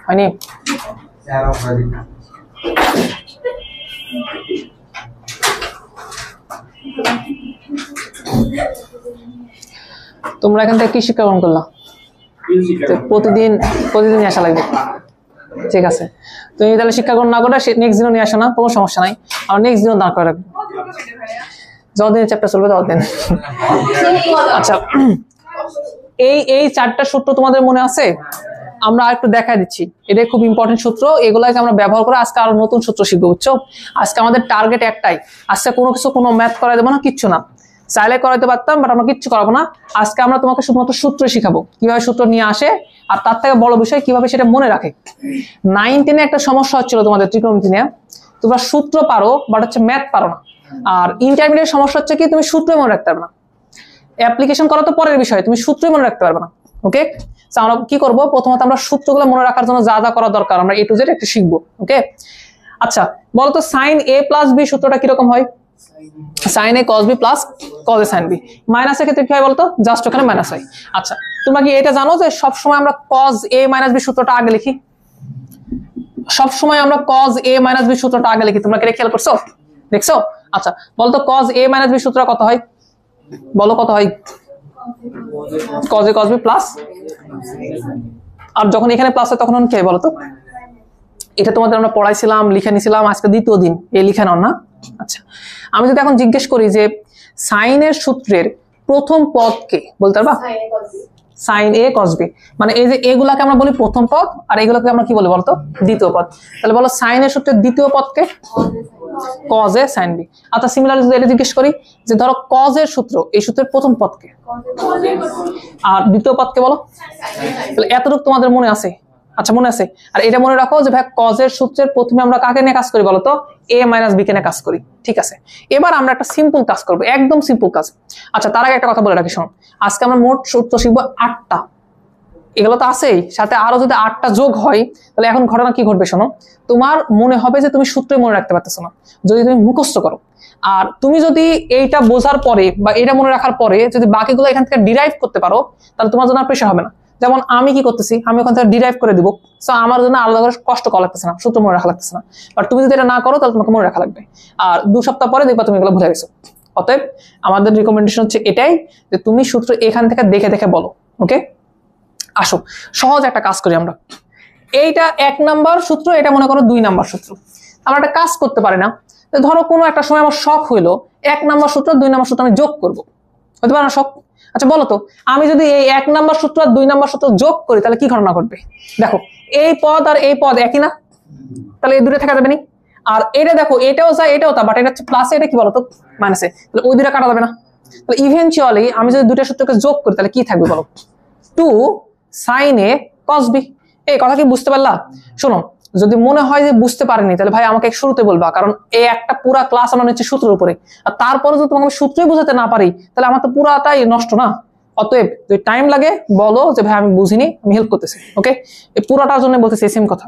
হয়নি? তোমরা এখান থেকে কি শিক্ষা গ্রহণ করলা? প্রতিদিন আসা লাগবে, ঠিক আছে? তুমি তাহলে শিক্ষা গ্রহণ না করে নেক্সট দিনও নিয়ে আসো না, কোনো সমস্যা নাই, আর নেক্সট দিনও দাঁড় করে রাখবে, যতদিন চ্যাপ্টার চলবে ততদিন। আচ্ছা, এই চারটা সূত্র তোমাদের মনে আছে? আমরা একটু দেখা দিচ্ছি, এটাই খুব ইম্পর্টেন্ট সূত্র, এগুলাকে আমরা ব্যবহার করে আজকে আরো নতুন সূত্র শিখবো, বুঝছো? আজকে আমাদের টার্গেট একটাই, আজকে কোনো ম্যাথ করাই দেবো না, কিচ্ছু না, চাইলে করাইতে পারতাম বাট আমরা কিচ্ছু করাবো না। আজকে আমরা তোমাকে শুধুমাত্র সূত্র শিখাবো, কিভাবে সূত্র নিয়ে আসে, আর তার থেকে বড় বিষয় কিভাবে সেটা মনে রাখে। 9, 10 একটা সমস্যা হচ্ছিল তোমাদের ত্রিকোণমিতি নিয়ে, তোমরা সূত্র পারো বাট হচ্ছে ম্যাথ পারো না। আর ইন্টারমিডিয়েট সমস্যা হচ্ছে কি, তুমি সূত্রই মনে রাখতে পারবে না, অ্যাপ্লিকেশন করা তো পরের বিষয়, তুমি সূত্রই মনে রাখতে পারবে না। ওকে, আমরা কি করব, প্রথমত আমরা সূত্রগুলো মনে রাখার জন্য যা যা করা দরকার আমরা A to Z একটু শিখবো। ওকে, আচ্ছা বলতো sin A plus B সূত্রটা কিরকম হয়? sin A cos B plus cos A sin B। মাইনাসের ক্ষেত্রে কি হয় বলতো? জাস্ট ওখানে মাইনাস হয়। আচ্ছা, তোমরা কি এটা জানো যে সব সময় আমরা cos A minus B সূত্রটা আগে লিখি? সব সময় আমরা cos A minus B সূত্রটা আগে লিখি, তোমরা কি এটা খেয়াল করছো, দেখছো? আচ্ছা বলতো cos A minus B সূত্র কত হয়? বলো কত হয়? cos A cos B plus, আর যখন এখানে প্লাস হয় তখন কি হয় বলতো? এটা তোমাদের আমরা পড়াইছিলাম, লিখে নিছিলাম, আজকে দ্বিতীয় দিন এই লিখে নাও না। আচ্ছা, আমি যদি এখন জিজ্ঞেস করি যে সাইনের সূত্রের প্রথম পদকে বলতে পারবা? sin A cos B, মানে এই যে এগুলাকে আমরা বলি প্রথম পদ, আর এগুলোকে আমরা কি বলি বলতো? দ্বিতীয় পদ। তাহলে বলো সাইনের সূত্রের দ্বিতীয় পদকে? cos A sin B। আচ্ছা সিমিলারলি যদি এটা জিজ্ঞেস করি যে ধরো cos এর সূত্র, এই সূত্রের প্রথম পদকে আর দ্বিতীয় পদকে বলো। তাহলে এতটুকু তোমাদের মনে আছে? আচ্ছা মনে আছে। আর এটা মনে রাখো যে ভাই cos এর সূত্রের প্রথমে আমরা কাকে নিয়ে কাজ করি বলতো? A minus B কে নিয়ে কাজ করি, ঠিক আছে? এবার আমরা একটা সিম্পল কাজ করব, একদম সিম্পল কাজ। আচ্ছা তার আগে একটা কথা বলে রাখি, শোনো, আজকে আমরা মোট সূত্র শিখবো 8টা, এগুলো তো আছেই, সাথে আরো যদি 8টা যোগ হয় তাহলে এখন ঘটনা কি ঘটবে শোনো, তোমার মনে হবে যে তুমি সূত্রই মনে রাখতে পারতেছো না যদি তুমি মুখস্থ করো। আর তুমি যদি এইটা বোঝার পরে বা এটা মনে রাখার পরে যদি বাকিগুলো এখান থেকে ডিরাইভ করতে পারো তাহলে তোমার জন্য আর প্রেশার হবে না। যেমন আমি কি করতেছি, আমি ওখান থেকে ডিরাইভ করে দিব, সো আমার জন্য আলাদা করে কষ্ট করা লাগতেছে না, সূত্র মনে রাখা লাগতেছে না। বাট তুমি যদি এটা না করো তাহলে তোমাকে মনে রাখা লাগবে, আর 2 সপ্তাহ পরে দেখবা তুমি এগুলো ভুলে গেছো। অতএব আমাদের রিকমেন্ডেশন হচ্ছে এটাই যে তুমি সূত্র এখান থেকে দেখে দেখে বলো। ওকে, আসো সহজ একটা কাজ করি আমরা। এইটা 1 নাম্বার সূত্র, এটা মনে করো 2 নাম্বার সূত্র। আমরা একটা কাজ করতে পারি না, ধরো কোনো একটা সময় আমার শখ হইলো 1 নাম্বার সূত্র 2 নাম্বার সূত্র আমি যোগ করবো, হতে পারে না শখ? আচ্ছা বলো তো, আমি যদি এই 1 নাম্বার সূত্র আর 2 নাম্বার সূত্র যোগ করি তাহলে কি ঘটনা ঘটবে? দেখো এই পদ আর এই পদ একই না, তাহলে এই দুটো থাকা যাবে না। আর এটা দেখো এটাও যায় এটাও তা, বাট এটা হচ্ছে প্লাসে, এটা কি বলতো মাইনাসে, তাহলে ওই দুটো কাটা যাবে না। তাহলে ইভেনচুয়ালি আমি যদি দুটো সূত্রকে যোগ করি তাহলে কি থাকবে বলো? 2 sin A cos B। এই কথা কি বুঝতে পারলা? শোনো, যদি মনে হয় যে বুঝতে পারিনি তাহলে ভাই আমাকে শুরুতে বলবা, কারণ এই একটা পুরা ক্লাস আমরা নিচ্ছি সূত্রের উপরে, আর তারপরে যদি তোমাকে সূত্রই বোঝাতে না পারি তাহলে আমার তো পুরাটাই নষ্ট না। অতএব যদি টাইম লাগে বলো যে ভাই আমি বুঝিনি, আমি হেল্প করতেছি। ওকে, এই পুরাটার জন্য বলতেছি সেম কথা।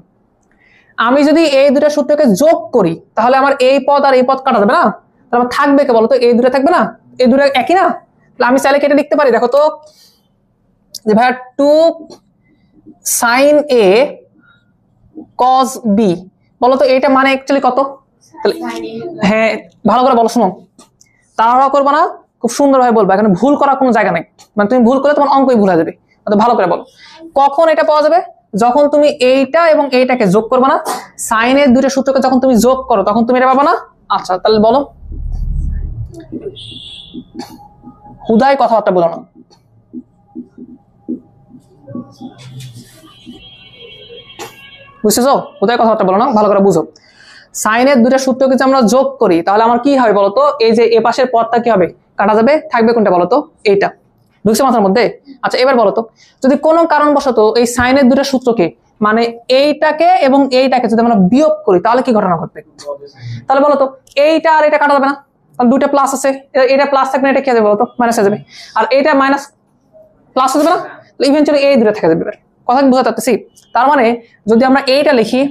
আমি যদি এই দুটা সূত্রকে যোগ করি তাহলে আমার এই পদ আর এই পদ কাটা যাবে না, তাহলে আমার থাকবে কে বলতো? এই দুটো থাকবে না, এই দুটো একই না, তাহলে আমি চাইলে কেটে লিখতে পারি। দেখো তো যে ভাই 2 sin A cos B, বলো তো এটা মানে অ্যাকচুয়ালি কত? তাহলে হ্যাঁ ভালো করে বলো, শোনো তাড়াহুড়া করবে না, খুব সুন্দরভাবে বলবা, এখানে ভুল করার কোনো জায়গা নেই, মানে তুমি ভুল করলে তোমার অঙ্কই ভুল হয়ে যাবে। অত ভালো করে বলো, কখন এটা পাওয়া যাবে? যখন তুমি এইটা এবং এইটাকে যোগ করবে না, সাইনের দুটো সূত্রকে যখন তুমি যোগ করো তখন তুমি এটা পাবা না। আচ্ছা তাহলে বলো, হুদাই কথাবার্তা বলো না। বুঝতেছো? হুদাই কথাবার্তা বলো না, ভালো করে বুঝো। সাইনের দুটো সূত্রকে যদি আমরা যোগ করি তাহলে আমার কি হবে বলতো? এই যে এ পাশের পদটা কি হবে? কাটা যাবে, থাকবে কোনটা বলতো? এইটা। ঢুকছে মাথার মধ্যে? আচ্ছা এবার বলতো, যদি কোনো কারণবশত এই সাইনের দুটো সূত্রকে মানে এইটাকে এবং এইটাকে যদি আমরা বিয়োগ করি তাহলে কি ঘটনা ঘটবে? তাহলে বলতো এইটা আর এটা কাটা যাবে না, কারণ দুইটা প্লাস আছে, এটা প্লাস থাকবে, এটা কি হবে বলতো? মাইনাস হয়ে যাবে। আর এটা মাইনাস প্লাস হয়ে যাবে না, ইভেনচুয়ালি এই দুটো থেকে যাবে। কথা কি বুঝাতে পারতেছি? তার মানে যদি আমরা এইটা লিখি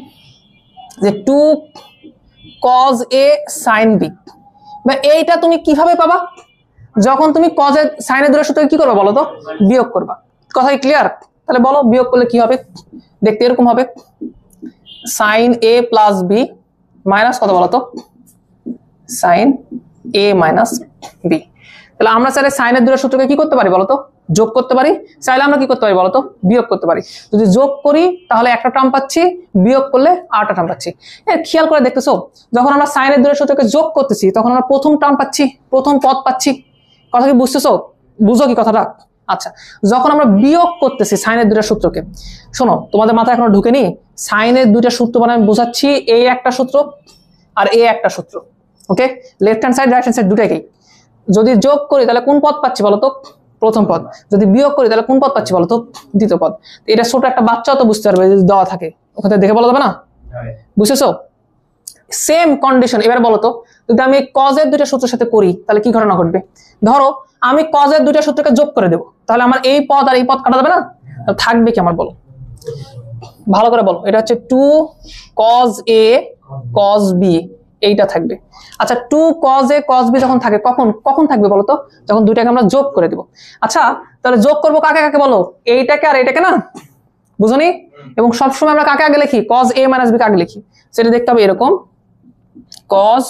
যে 2 cos A sin B, এইটা তুমি কিভাবে পাবা? যখন তুমি কজের সাইনের দূরের সূত্রকে কি করবা বলো তো? বিয়োগ করবা। কথা কি ক্লিয়ার? তাহলে বলো বিয়োগ করলে কি হবে? দেখতে এরকম হবে, সাইন এ প্লাস বি মাইনাস কত বলো তো? সাইন এ মাইনাস বি। তাহলে আমরা চাইলে সাইনের দূরের সূত্রকে কি করতে পারি বলতো? যোগ করতে পারি। চাইলে আমরা কি করতে পারি বলতো? বিয়োগ করতে পারি। যদি যোগ করি তাহলে একটা টার্ম পাচ্ছি, বিয়োগ করলে আরেকটা টার্ম পাচ্ছি। খেয়াল করে দেখতেছো, যখন আমরা সাইনের দূরের সূত্রকে যোগ করতেছি তখন আমরা প্রথম টার্ম পাচ্ছি, প্রথম পদ পাচ্ছি। কথা কি বুঝতেছো? বুঝো কি কথাটা? আচ্ছা, যখন আমরা বিয়োগ করতেছি সাইনের দুইটা সূত্রকে, শোনো তোমাদের মাথায় এখনো ঢুকেনি, সাইনের দুইটা সূত্র মানে আমি বোঝাচ্ছি, এই একটা সূত্র আর এই একটা সূত্র। Okay, left hand side right hand side দুটাকেই যদি যোগ করি তাহলে কোন পদ পাচ্ছি বলতো? প্রথম পদ। যদি বিয়োগ করি তাহলে কোন পদ পাচ্ছি বলতো? দ্বিতীয় পদ। এটা ছোট একটা বাচ্চাও তো বুঝতে পারবে যদি দেওয়া থাকে, ওখানে দেখে বলা যাবে না? বুঝেছো? Same condition. এবার বলো তো, যদি আমি কজের দুইটা সূত্রের সাথে করি তাহলে কি ঘটনা ঘটবে? ধরো আমি কজের দুইটা সূত্রকে যোগ করে দেবো, তাহলে আমার এই পদ আর এই পদ কাটা যাবে না? থাকবে কি আমার বলো? ভালো করে বলো। এটা হচ্ছে 2 cos a cos b, এইটা থাকবে। আচ্ছা, 2 cos a cos b যখন থাকে কখন কখন থাকবে বলো তো? যখন দুইটাকে আমরা যোগ করে দেব। আচ্ছা, তাহলে যোগ করবো কাকে কাকে বলো? এইটাকে আর এইটাকে না, বুঝনি? এবং সবসময় আমরা কাকে আগে লিখি? cos a minus b কে আগে লিখি। সেটা দেখতে হবে এরকম, cos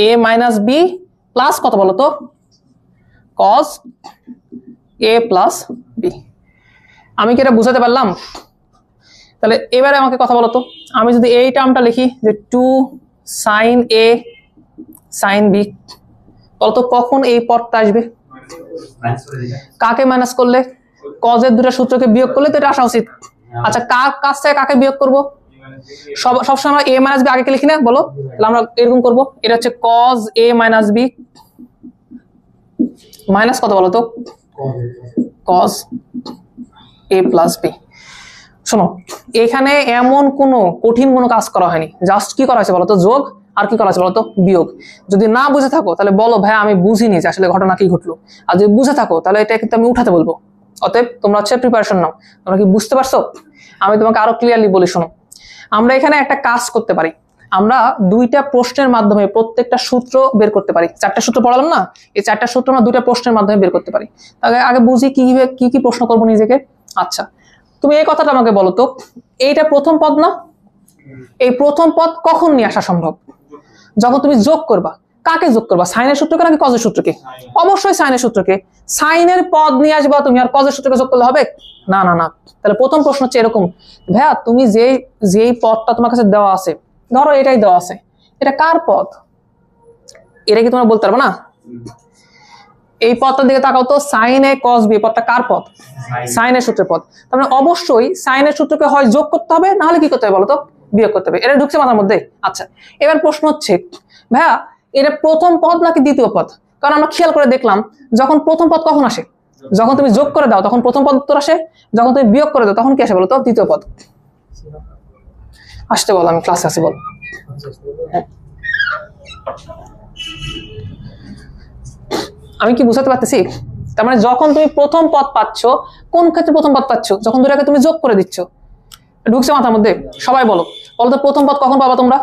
a minus b plus কত বলো তো? cos a plus b। আমি কি এটা বুঝাতে পারলাম? তাহলে এবারে আমাকে কথা বলো তো, আমি যদি এই টার্মটা লিখি যে 2 sin a sin b, বলতো কখন এই পদটা আসবে? কাকে মাইনাস করলে? cos এর দুটো সূত্রকে বিয়োগ করলে তো এটা আসা উচিত। আচ্ছা, কার কাছ থেকে কাকে বিয়োগ করব? সবসময় আমরা a minus b আগে লিখি না বলো? তাহলে আমরা এরকম করব, এটা হচ্ছে cos a minus b minus কত বলো তো? cos a plus b। শোনো, এখানে এমন কোনো কঠিন কোনো কাজ করা হয়নি, জাস্ট কি করা হয়েছে বলতো? যোগ। আর কি করা হয়েছে বলতো? বিয়োগ। যদি না বুঝে থাকো তাহলে বলো ভাই আমি বুঝিনি যে আসলে ঘটনা কি ঘটলো। আর যদি বুঝে থাকো তাহলে এটা কিন্তু আমি উঠাতে বলবো। অতএব তোমরা হচ্ছে প্রিপারেশন নাও। তোমরা কি বুঝতে পারছো? আমি তোমাকে আরো ক্লিয়ারলি বলি, শোনো, আমরা এখানে একটা কাজ করতে পারি। আমরা দুইটা প্রশ্নের মাধ্যমে প্রত্যেকটা সূত্র বের করতে পারি। 4টা সূত্র পড়ালাম না, এই 4টা সূত্র আমরা দুইটা প্রশ্নের মাধ্যমে বের করতে পারি। আগে বুঝি কি কি প্রশ্ন করবো নিজেকে। আচ্ছা, তুমি এই কথাটা আমাকে বলো তো, এইটা প্রথম পদ না? এই প্রথম পদ কখন নিয়ে আসা সম্ভব? যখন তুমি যোগ করবা। কাকে যোগ করবা? সাইনের সূত্রকে নাকি কজের সূত্রকে? অবশ্যই সাইনের সূত্রকে। সাইনের পদ নিয়ে আসবা তুমি, আর কজের সূত্রকে যোগ করলে হবে? না না না। তাহলে প্রথম প্রশ্ন হচ্ছে এরকম, ভাইয়া তুমি যেই পদটা তোমার কাছে দেওয়া আছে, ধরো এটাই দেওয়া আছে, এটা কার পদ? এটা কি তোমরা বলতে পারবে না? এই পদটার দিকে তাকাও তো, সাইন এ কস বি, পদটা কার পদ? সাইনের সূত্রের পদ। তার মানে অবশ্যই সাইনের সূত্রকে হয় যোগ করতে হবে, না হলে কি করতে হবে বলো তো? বিয়োগ করতে হবে। এটা ঢুকছে মাথার মধ্যে? আচ্ছা, এবার প্রশ্ন হচ্ছে ভাইয়া এটা প্রথম পদ নাকি দ্বিতীয় পদ? কারণ আমরা খেয়াল করে দেখলাম, যখন প্রথম পদ কখন আসে? যখন তুমি যোগ করে দাও তখন প্রথম পদ উত্তর আসে, যখন তুমি বিয়োগ করে দাও তখন কি আসে বলো তো? দ্বিতীয় পদ। আসতে বল, আমি ক্লাসে আসি বল। আমি কি বুঝাতে পারতেছি? তার মানে যখন তুমি প্রথম পদ পাচ্ছ, কোন ক্ষেত্রে প্রথম পদ পাচ্ছ? যখন দুটাকে তুমি যোগ করে দিচ্ছ। ঢুকছে মাথার মধ্যে? সবাই বলো বলো তো, প্রথম পদ কখন পাবা তোমরা?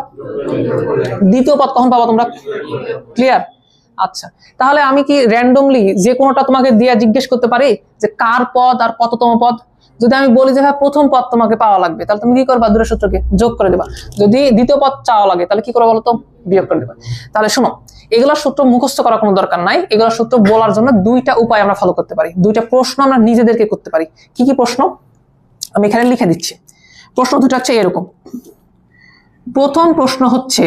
দ্বিতীয় পদ কখন পাবা তোমরা? ক্লিয়ার? আচ্ছা, তাহলে আমি কি র্যান্ডমলি যে কোনোটা তোমাকে দিয়ে জিজ্ঞেস করতে পারি যে কার পদ আর কততম পদ? যদি আমি বলি যে হ্যাঁ প্রথম পদ তোমাকে পাওয়া লাগবে, তাহলে তুমি কি করবা? দুটো সূত্রকে যোগ করে দেবা। যদি দ্বিতীয় পদ চাওয়া লাগে তাহলে কি করবা বলো তো? বিয়োগ করে দেবা। তাহলে শোনো, এগুলোর সূত্র মুখস্থ করার কোনো দরকার নাই। এগুলোর সূত্র বলার জন্য দুইটা উপায় আমরা ফলো করতে পারি, দুইটা প্রশ্ন আমরা নিজেদেরকে করতে পারি। কি কি প্রশ্ন আমি এখানে লিখে দিচ্ছি। প্রশ্ন দুটো হচ্ছে এরকম। প্রথম প্রশ্ন হচ্ছে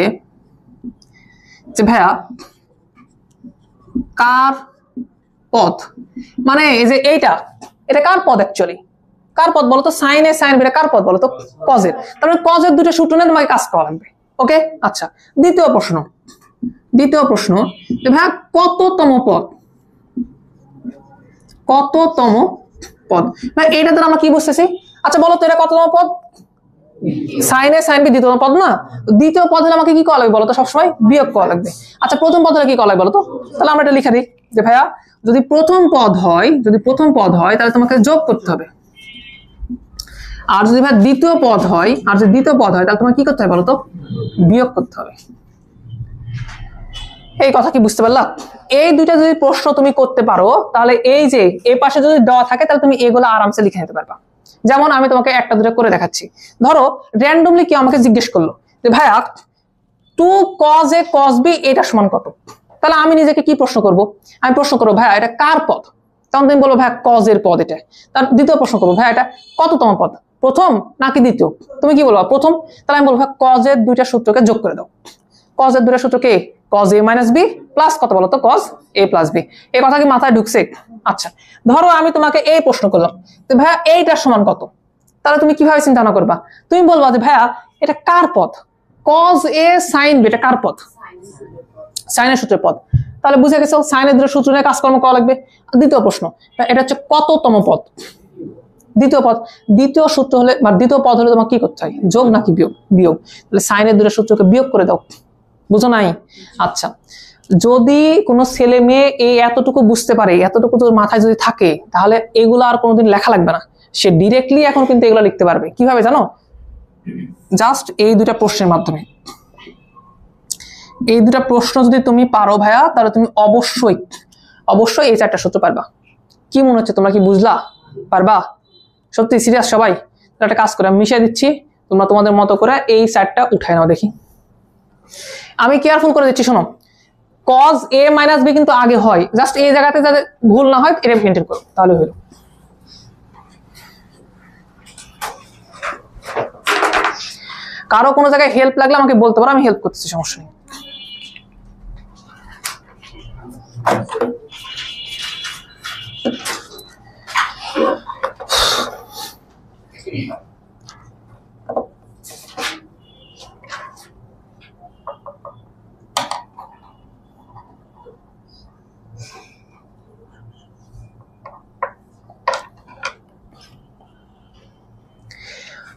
যে ভাইয়া কার পদ, মানে এই যে এটা কার পদ? অ্যাকচুয়ালি কার পদ বলতো? সাইন এ সাইন বি কার পদ বলতো? কজের। তাহলে কজের দুটো সূত্র নিয়ে তোমাকে কাজ করা লাগবে। ওকে, আচ্ছা, দ্বিতীয় প্রশ্ন ভাইয়া কততম পদ? কততম পদ ভাই, এইটা দ্বারা আমরা কি বুঝতেছি? আচ্ছা বলো তো, এটা কততম পদ? সাইন এ সাইন বি দ্বিতীয় পদ না? দ্বিতীয় পদ হলে আমাকে কি করা লাগবে বলতো? সবসময় বিয়োগ করা লাগবে। আচ্ছা, প্রথম পদ হলে কি করা লাগবে বলতো? তাহলে আমরা এটা লিখে দিই যে ভাইয়া যদি প্রথম পদ হয় তাহলে তোমাকে যোগ করতে হবে। আর যদি ভাই দ্বিতীয় পদ হয়, তাহলে তোমাকে কি করতে হবে বলতো? বিয়োগ করতে হবে। এই কথা কি বুঝতে পারলা? এই দুইটা যদি প্রশ্ন তুমি করতে পারো তাহলে এই যে এই পাশে যদি দেওয়া থাকে তাহলে তুমি এগুলো আরামসে লিখে নিতে পারবা। যেমন আমি তোমাকে একটা দুটো করে দেখাচ্ছি। ধরো র্যান্ডমলি কেউ আমাকে জিজ্ঞেস করলো যে ভাইয়া 2 cos A cos B এটা সমান কত, তাহলে আমি নিজেকে কি প্রশ্ন করব? আমি প্রশ্ন করবো ভাইয়া এটা কার পদ? তখন তুমি বলবো ভাইয়া cos এর পদ এটা। তার দ্বিতীয় প্রশ্ন করবো ভাইয়া এটা কততম পদ, প্রথম নাকি দ্বিতীয়? তুমি কি বলবা? প্রথম। তাহলে আমি বলবো ভাইয়া cos এর দুইটা সূত্রকে যোগ করে দাও। cos এর দুইটা সূত্র কি? cos A minus B plus কত বলো তো? cos A plus B। এই কথা কি মাথায় ঢুকছে? আচ্ছা, ধরো আমি তোমাকে এই প্রশ্ন করলাম যে ভাইয়া এইটার সমান কত, তাহলে তুমি কিভাবে চিন্তা ভাবনা করবা? তুমি বলবা যে ভাইয়া এটা কার পদ? cos A sin B এটা কার পদ? সাইনের সূত্রের পদ। তাহলে বুঝে গেছো সাইনের দুটো সূত্র নিয়ে কাজকর্ম করা লাগবে। দ্বিতীয় প্রশ্ন, এটা হচ্ছে কততম পদ? দ্বিতীয় পদ। দ্বিতীয় সূত্র হলে বা দ্বিতীয় পদ হলে তোমাকে কি করতে হয়? যোগ নাকি বিয়োগ? বিয়োগ। তাহলে সাইনের দুটো সূত্রকে বিয়োগ করে দাও। বুঝো নাই? আচ্ছা, যদি কোনো ছেলে মেয়ে এই এতটুকু বুঝতে পারে, এতটুকু তোর মাথায় যদি থাকে, তাহলে এগুলো আর কোনোদিন লেখা লাগবে না। সে ডিরেক্টলি এখন কিন্তু এগুলো লিখতে পারবে। কিভাবে জানো? জাস্ট এই দুটা প্রশ্নের মাধ্যমে। এই দুটা প্রশ্ন যদি তুমি পারো ভাইয়া, তাহলে তুমি অবশ্যই অবশ্যই এই 4টা সূত্র পারবা। কি মনে হচ্ছে, তোমরা কি বুঝলা? পারবা? সত্যি সিরিয়াস সবাই? একটা কাজ করে আমি মিশিয়ে দিচ্ছি, তোমরা তোমাদের মতো করে এই 4টা উঠায় নাও দেখি। আমি কেয়ারফুল করে দিচ্ছি, শোনো। cos A minus B কিন্তু আগে হয়, জাস্ট এই জায়গাতে যাতে ভুল না হয় এটা মেনটেন করো, তাহলে হইল। কারো কোনো জায়গায় হেল্প লাগলে আমাকে বলতে পারো, আমি হেল্প করতেছি, সমস্যা নেই।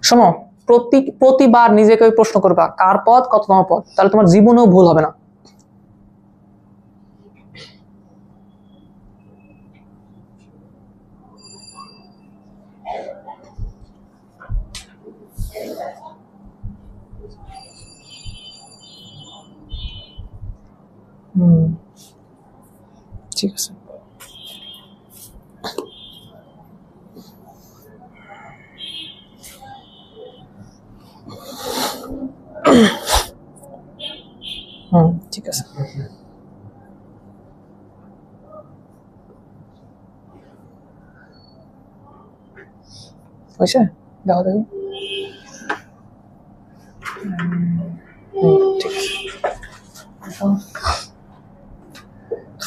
শোনো, প্রতিবার নিজেকে প্রশ্ন করবা কার পদ, কততম পদ, তাহলে তোমার জীবনেও ভুল হবে না। ঠিক আছে। ঠিক আছে। হয়েছে? দেখো দেখি। ঠিক আছে।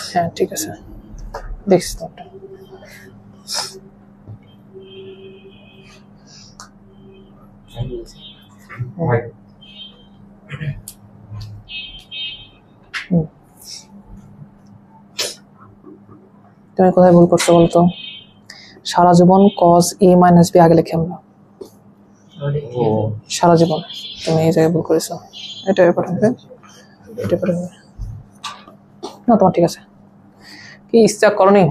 হ্যাঁ ঠিক আছে, দেখছি তোমারটা। তুমি কোথায় ভুল করছো বলতো? সারা জীবন cos A minus B আগে লিখে আমরা সারা জীবন। তুমি এই জায়গায় ভুল করেছো, এটা ব্যাপার হবে, এটা ব্যাপার হবে না। তোমার ঠিক আছে, কি ইচ্ছা করনি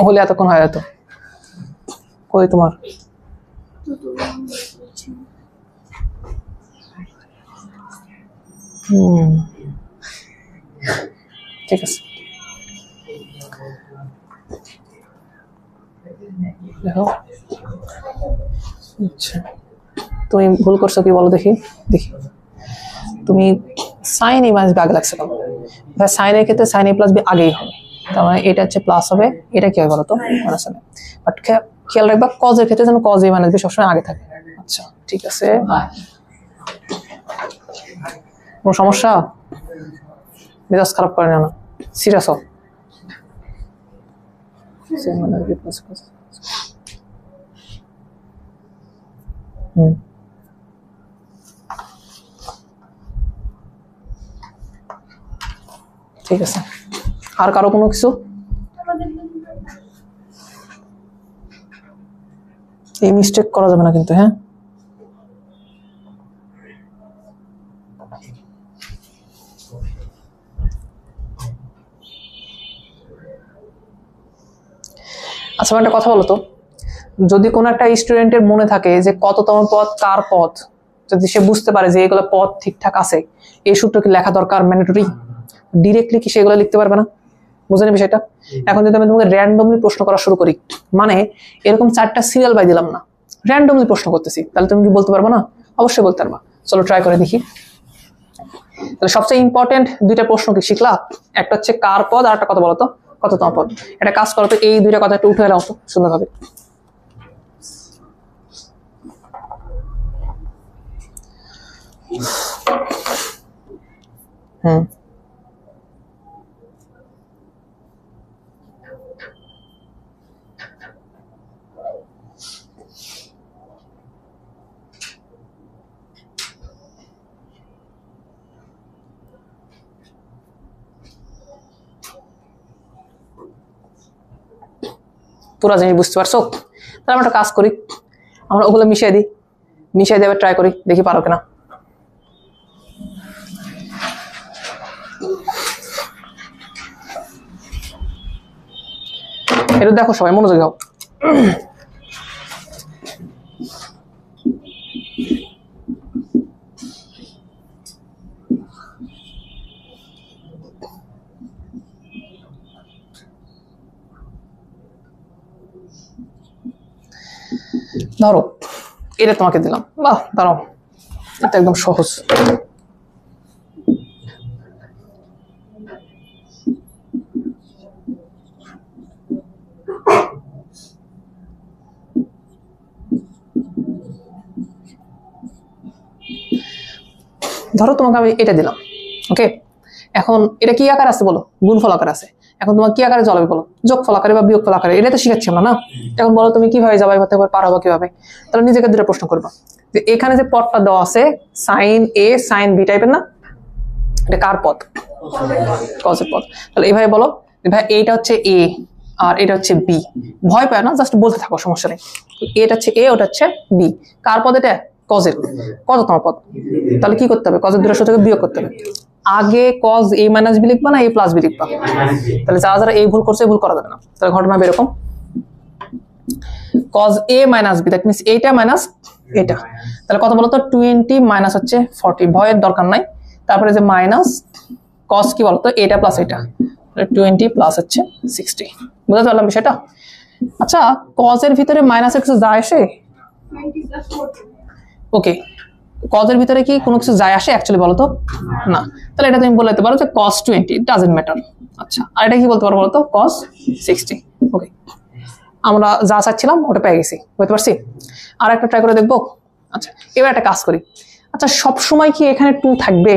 হলে এতক্ষণ হয় যেত। কই তোমার? ঠিক আছে, দেখো। আচ্ছা, তুমি ভুল করছো কি বলো দেখি। দেখি তুমি সাইন এ মাইনাস বি আগে লাগছে কেন? সাইনের ক্ষেত্রে সাইন এ প্লাস বি আগেই হবে, তার মানে এটা হচ্ছে প্লাস হবে, এটা কি হয় বলো তো? মাইনাস হবে। বাট খেয়াল রাখবা কজ এর ক্ষেত্রে যেন কজ এ মাইনাস বি সবসময় আগে থাকে। আচ্ছা ঠিক আছে, কোনো সমস্যা? মেজাজ খারাপ করে না, সিরিয়াস হও। ঠিক আছে, আর কারো কোনো কিছু? এই মিস্টেক করা যাবে না কিন্তু, হ্যাঁ? আচ্ছা একটা কথা বলো তো, যদি কোনো একটা স্টুডেন্টের মনে থাকে যে কততম পদ কার পদ, যদি সে বুঝতে পারে যে এগুলো পদ ঠিকঠাক আছে, এই সূত্র কি লেখা দরকার ম্যান্ডেটরি? ডিরেক্টলি কি সেগুলো লিখতে পারবে না? বুঝলেন বিষয়টা? এখন যদি আমি তোমাকে র্যান্ডমলি প্রশ্ন করা শুরু করি, মানে এরকম 4টা সিরিয়াল বাই দিলাম না, র্যান্ডমলি প্রশ্ন করতেছি, তাহলে তুমি কি বলতে পারবে না? অবশ্যই বলতে পারবা। চলো ট্রাই করে দেখি। তাহলে সবচেয়ে ইম্পর্টেন্ট 2টা প্রশ্ন কি শিখলা? একটা হচ্ছে কার পদ, আর একটা কথা বলো তো কততম পদ। এটা কাজ করো তো, এই 2টা কথা একটু উঠে নাও তো সুন্দরভাবে। পুরো জিনিস বুঝতে পারছো? তাহলে আমরা একটা কাজ করি, আমরা ওগুলো মিশিয়ে দিই, মিশিয়ে দেওয়ার ট্রাই করি, দেখি পারো কিনা। এটা দেখো সবাই মনোযোগী হও। ধরো এটা তোমাকে দিলাম, বাহ দাঁড়াও, এটা একদম সহজ। ধরো তোমাকে আমি এটা দিলাম, ওকে। এখন এটা কি আকার আছে বলো? গুণফল আকার আছে। এখন তোমার কি আকারে জ্বলাবে বলো? যোগফল আকারে বা বিয়োগফল আকারে? এটা তো শিখাচ্ছি আমরা না। এখন বলো তুমি কিভাবে যাবে, পার হবো কিভাবে? তাহলে নিজেকে 2টা প্রশ্ন করবা, যে এখানে যে পদটা দেওয়া আছে সাইন এ সাইন বি টাইপের না, এটা কার পদ? কজের পদ। তাহলে এইভাবে বলো ভাই এইটা হচ্ছে এ আর এটা হচ্ছে বি। ভয় পায় না, জাস্ট বলতে থাকো, সমস্যা নেই। এটা হচ্ছে এ, ওটা হচ্ছে বি। কার পদ এটা? কজের। কততম পদ? তাহলে কি করতে হবে? কজের 2টা সূত্রকে বিয়োগ করতে হবে। আগে কজ এ মাইনাস বি লিখবা না এ প্লাস বি লিখবা? তাহলে যারা এই ভুল করছে, ভুল করা যাবে না। তাহলে ঘটনা হবে এরকম, cos A minus B, that means এইটা মাইনাস এটা। তাহলে কত বলতো? 20 মাইনাস হচ্ছে 40। ভয়ের দরকার নাই। তারপরে যে মাইনাস কস কি বলতো? এটা প্লাস এটা, 20 প্লাস হচ্ছে 60। বুঝতে পারলাম বিষয়টা? আচ্ছা, কজের ভিতরে মাইনাসের কিছু যায় আসে? ওকে, কজের ভিতরে কি কোনো কিছু যায় আসে অ্যাকচুয়ালি বলো তো? না। তাহলে এটা তুমি বলতে পারো যে cos 20, ইট ডাজন্ট ম্যাটার। আচ্ছা, আর এটা কি বলতে পারো বলো তো? cos 60। ওকে, আমরা যা চাচ্ছিলাম ওটা পেয়ে গেছি, বুঝতে পারছি। আর একটা ট্রাই করে দেখবো। আচ্ছা, এবার একটা কাজ করি। আচ্ছা, সব সময় কি এখানে 2 থাকবে?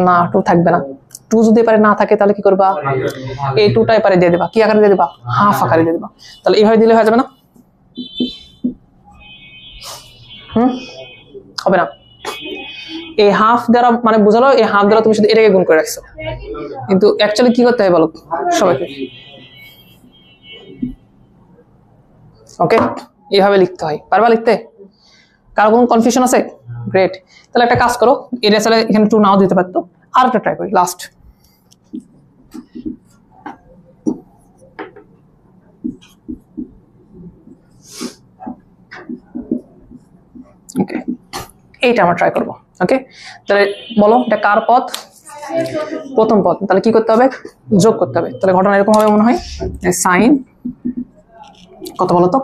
না, 2 থাকবে না। 2 যদি পারে না থাকে তাহলে কি করবা? এই 2টাই পারে দিয়ে দেবা। কি আকারে দিয়ে দেবা? হাফ আকারে দিয়ে দেবা। তাহলে এইভাবে দিলে হয়ে যাবে না? হবে না। এই হাফ দ্বারা মানে বুঝালো, এই হাফ দ্বারা তুমি শুধু এটাকে গুণ করে রাখছো, কিন্তু অ্যাকচুয়ালি কি করতে হয় বলো সবাইকে? ওকে, এইভাবে লিখতে হয়। পারবা লিখতে? কারো কোনো কনফিউশন আছে? গ্রেট। তাহলে একটা কাজ করো, এটা আসলে এখানে 2 নাও দিতে পারতো। আর একটা ট্রাই করি, লাস্ট। ওকে, এইটা আমরা ট্রাই করবো। ওকে, তাহলে বলো এটা কার পদ? প্রথম পদ। তাহলে কি করতে হবে? যোগ করতে হবে। তাহলে ঘটনা এরকম হবে মনে হয়, সাইন কত বলতো?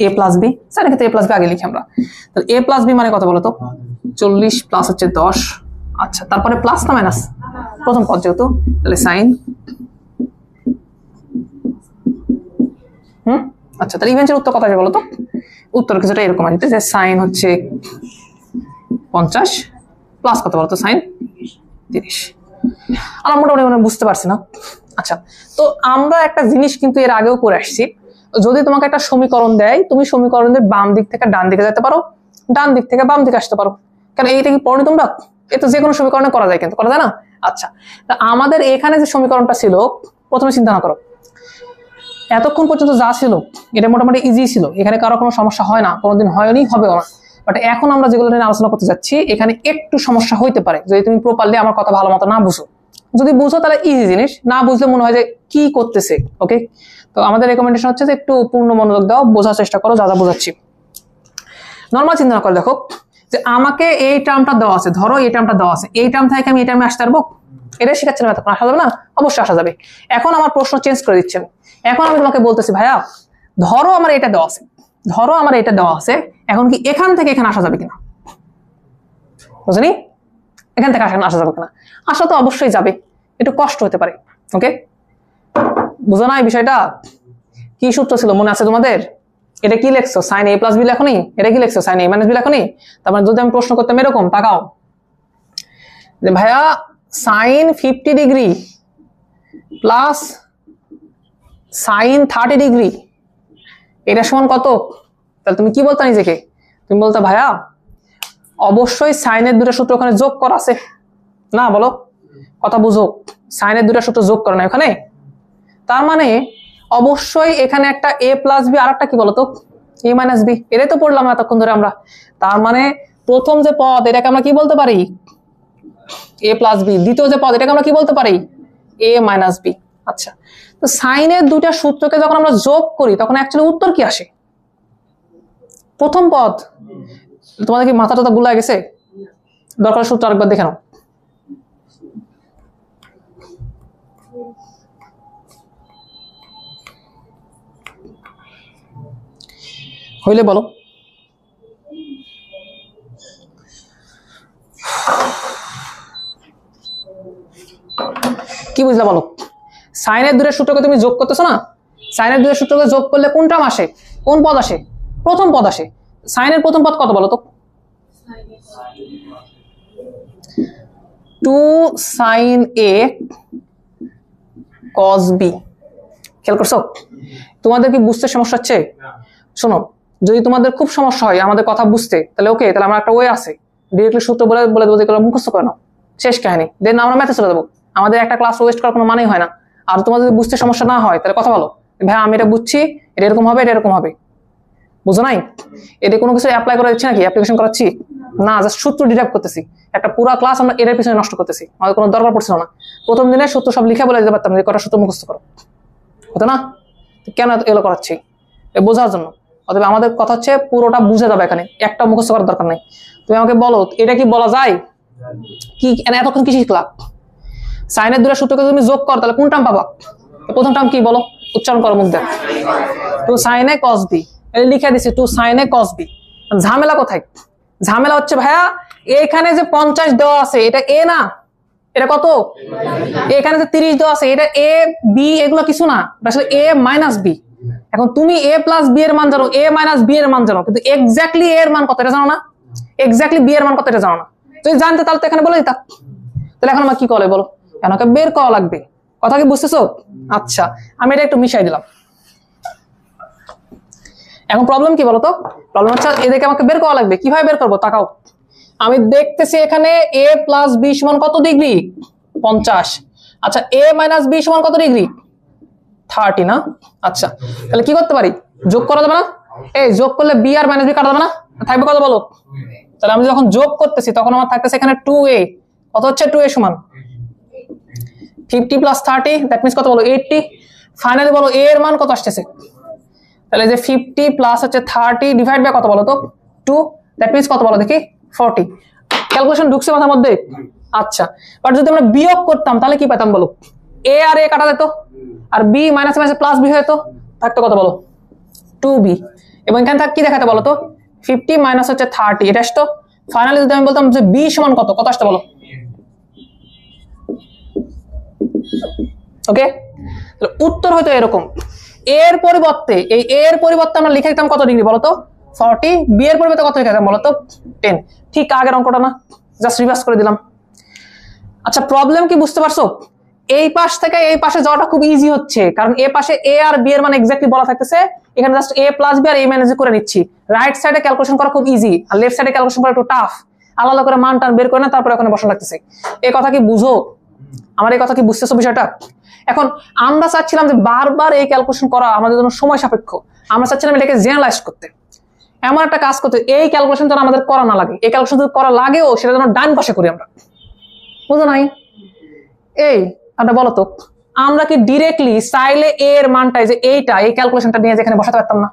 এ প্লাস বি। সাইন ক্ষেত্রে এ প্লাস বি আগে লিখি আমরা। তাহলে এ প্লাস বি মানে কত বলতো? 40 প্লাস হচ্ছে 10। আচ্ছা, তারপরে প্লাস না মাইনাস? প্রথম পদ যেহেতু, তাহলে সাইন। আচ্ছা, তাহলে ইভেন্টের উত্তর কত আসবে বলতো? উত্তর কিছুটা এরকম আসবে যে সাইন হচ্ছে 50 প্লাস কত বলতো? সাইন 30। আর মোটামুটি মানে বুঝতে পারছি না। আচ্ছা, তো আমরা একটা জিনিস কিন্তু এর আগেও করে আসছি, যদি তোমাকে একটা সমীকরণ দেয়, তুমি সমীকরণের বাম দিক থেকে ডান দিকে যেতে পারো, ডান দিক থেকে বাম দিকে আসতে পারো। কেন এইটা কি পড়নি তোমরা? এ তো যে কোনো সমীকরণে করা যায়, কিন্তু করা যায় না? আচ্ছা, তা আমাদের এখানে যে সমীকরণটা ছিল, প্রথমে চিন্তা না করো, এতক্ষণ পর্যন্ত যা ছিল এটা মোটামুটি ইজি ছিল, এখানে কারো কোনো সমস্যা হয় না, কোনোদিন হয়নি, হবেও না। বাট এখন আমরা যেগুলো নিয়ে আলোচনা করতে যাচ্ছি, এখানে একটু সমস্যা হইতে পারে যদি তুমি প্রপারলি আমার কথা ভালো মতো না বুঝো। যদি বুঝো তাহলে ইজি জিনিস, না বুঝলে মনে হয় যে কি করতেছে। ওকে, তো আমাদের রেকমেন্ডেশন হচ্ছে যে একটু পূর্ণ মনোযোগ দাও, বোঝার চেষ্টা করো যা যা বোঝাচ্ছি। নর্মাল চিন্তা করে দেখো যে আমাকে এই টার্মটা দেওয়া আছে, ধরো এই টার্মটা দেওয়া আছে, এই টার্ম থেকে আমি এই টার্মে আসতে পারবো? এটাই শিখাচ্ছিলাম, এতক্ষণ আসা যাবে না? অবশ্যই আসা যাবে। এখন আমার প্রশ্ন চেঞ্জ করে দিচ্ছেন। এখন আমি তোমাকে বলতেছি ভাইয়া ধরো আমার এটা দেওয়া আছে, ধরো আমার এটা দেওয়া আছে, এখন কি এখান থেকে এখানে আসা যাবে কিনা? বুঝলি? এখান থেকে আসা যাবে কিনা? আসা তো অবশ্যই যাবে, একটু কষ্ট হতে পারে। ওকে, বুঝো না এই বিষয়টা? কি সূত্র ছিল মনে আছে তোমাদের? এটা কি লেখছো? সাইন এ প্লাস বি লেখনি? এটা কি লেখছো? সাইন এ মাইনাস বি লেখনি? তারপরে যদি আমি প্রশ্ন করতাম এরকম, তাকাও যে ভাইয়া sine 50 degree plus sine 30 degree এটা সমান কত? তাহলে তুমি কি বলতা নিজেকে? তুমি বলতা ভাইয়া অবশ্যই সাইনের দুটো সূত্র ওখানে যোগ করা আছে না? বলো, কথা বুঝো, সাইনের দুটো সূত্র যোগ করে না ওখানে, তার মানে অবশ্যই এখানে একটা এ প্লাস বি আর একটা কি বলতো এ মাইনাস বি, এটাই তো পড়লাম এতক্ষণ ধরে আমরা। তার মানে প্রথম যে পদ এটাকে আমরা কি বলতে পারি? এ প্লাস বি। দ্বিতীয় যে পদ এটাকে আমরা কি বলতে পারি? এ মাইনাস বি। আচ্ছা, তো সাইনের দুইটা সূত্রকে যখন আমরা যোগ করি তখন অ্যাকচুয়ালি উত্তর কি আসে? প্রথম পদ। তোমাদের কি মাথা টাথা গুলা গেছে? দরকার সূত্র আরেকবার দেখে নাও। হইলে বলো। কি বুঝলা বলো? সাইনের দুইটা সূত্রকে তুমি যোগ করতেছো না? সাইনের দুইটা সূত্রকে যোগ করলে কোন টার্ম আসে? কোন পদ আসে? প্রথম পদ আসে। সাইনের প্রথম পদ কত বলো তো? 2 sin a cos b। খেয়াল করছো? তোমাদের কি বুঝতে সমস্যা হচ্ছে? শোনো, যদি তোমাদের খুব সমস্যা হয় আমাদের কথা বুঝতে, তাহলে ওকে, তাহলে আমরা একটা ওয়ে আছে, ডিরেক্টলি সূত্র বলে বলে দেবো, যেগুলো মুখস্থ করে নাও, শেষ কাহিনী, দেন আমরা ম্যাথে চলে যাবো। আমাদের একটা ক্লাস ওয়েস্ট করার কোনো মানেই হয় না। আর তোমাদের যদি বুঝতে সমস্যা না হয় তাহলে কথা বলো, ভাই আমি এটা বুঝছি, এটা এরকম হবে, এটা এরকম হবে, বুঝো নাই? এটা কোনো কিছু অ্যাপ্লাই করা যাচ্ছে নাকি? অ্যাপ্লিকেশন করাচ্ছি না, জাস্ট সূত্র ডিরাইভ করতেছি। একটা পুরো ক্লাস আমরা এর পিছনে নষ্ট করতেছি, আমাদের কোনো দরকার পড়ছিল না। প্রথম দিনে সূত্র সব লিখে বলে দিতে পারতাম যে কটা সূত্র মুখস্থ করো, হতো না? কেন এগুলো করাচ্ছি? বোঝার জন্য। অতএব আমাদের কথা হচ্ছে পুরোটা বুঝে যাবে, এখানে একটা মুখস্থ করার দরকার নেই। তুমি আমাকে বলো এটা কি বলা যায়? কি এতক্ষণ কি শিখলা? সাইনের দুটো সূত্রকে তুমি যোগ করো তাহলে কোন টার্ম পাবা? প্রথম টার্ম কি বলো? উচ্চারণ করো মুখ দিয়ে। 2 sin a cos b। লিখে দিছি 2 sin a cos b। ঝামেলা কোথায়? ঝামেলা হচ্ছে ভাইয়া এখানে যে 50 দেওয়া আছে এটা এ না, এটা কত? এখানে যে 30 দেওয়া আছে এটা এ বি, এগুলো কিছু না, আসলে এ মাইনাস বি। এখন তুমি এ প্লাস বি এর মান জানো, এ মাইনাস বি এর মান জানো, কিন্তু এক্স্যাক্টলি এর মান কত এটা জানো না, এক্স্যাক্টলি বি এর মান কত এটা জানো না। যদি জানতে তাহলে তো এখানে বলে দিতা। তাহলে এখন আমার কি করে বলো? এনাকে বের করা লাগবে। কথা কি বুঝতেছো? আচ্ছা, আমি এটা একটু মিশাই দিলাম। এখন প্রবলেম কি বলতো? প্রবলেম হচ্ছে এদেরকে আমাকে বের করা লাগবে। কিভাবে বের করবো? তাকাও, আমি দেখতেছি এখানে a প্লাস বি সমান কত ডিগ্রি? 50। আচ্ছা, a মাইনাস বি সমান কত ডিগ্রি? 30 না? আচ্ছা, তাহলে কি করতে পারি? যোগ করা যাবে না? এই যোগ করলে বি আর মাইনাস বি কাটা যাবে না? থাকবে কত বলো? তাহলে আমি যখন যোগ করতেছি তখন আমার থাকতেছে এখানে 2a। কত হচ্ছে 2a সমান 50 প্লাস 30, দ্যাট মিন্স কত বলো? 80। ফাইনালি বলো a এর মান কত আসতেছে? তাহলে যে 50 প্লাস হচ্ছে 30 ডিভাইড বাই কত বলো তো? 2, দ্যাট মিন্স কত বলো দেখি? 40। ক্যালকুলেশন ঢুকছে মাথার মধ্যে? আচ্ছা, বাট যদি আমরা বিয়োগ করতাম তাহলে কি পেতাম বলো? a আর a কাটা যেত, আর b minus minus plus b হতো, থাকতো কত বলো? 2b। এবং এখানে থাক কি দেখাতে বলো তো? 50 মাইনাস হচ্ছে 30, এটা আসতো। ফাইনালি যদি আমি বলতাম যে b সমান কত, কত আসতো বলো? ওকে, উত্তর হয়তো এরকম। এর পরিবর্তে এই এর পরিবর্তে আমরা লিখে দিতাম কত ডিগ্রি বলতো? 40। বি এর পরিবর্তে কত লিখে দিতাম বলতো? 10। ঠিক আগের অঙ্কটা না, জাস্ট রিভার্স করে দিলাম। আচ্ছা, প্রবলেম কি বুঝতে পারছো? এই পাশ থেকে এই পাশে যাওয়াটা খুব ইজি হচ্ছে, কারণ এ পাশে এ আর বি এর মান এক্স্যাক্টলি বলা থাকতেছে, এখানে just a plus B R A minus B করে নিচ্ছি। রাইট সাইডে ক্যালকুলেশন করা খুব ইজি, আর লেফট সাইডে ক্যালকুলেশন করা একটু টাফ। আলাদা করে মান টান বের করে না তারপরে ওখানে বসানো লাগতেছে। এই কথা কি বুঝো? আমার এই কথা কি বুঝতেছো বিষয়টা? এখন আমরা চাচ্ছিলাম যে বারবার এই ক্যালকুলেশন করা আমাদের জন্য সময় সাপেক্ষ, আমরা চাচ্ছিলাম এটাকে জেনারেলাইজ করতে, এমন একটা কাজ করতে এই ক্যালকুলেশন যেন আমাদের করা না লাগে। এই ক্যালকুলেশন যদি করা লাগেও সেটা যেন ডান পাশে করি আমরা, বুঝো নাই? এই আমরা বলো তো, আমরা কি ডিরেক্টলি চাইলে এর মানটাই যে এইটা, এই ক্যালকুলেশনটা নিয়ে যেখানে বসাতে পারতাম না?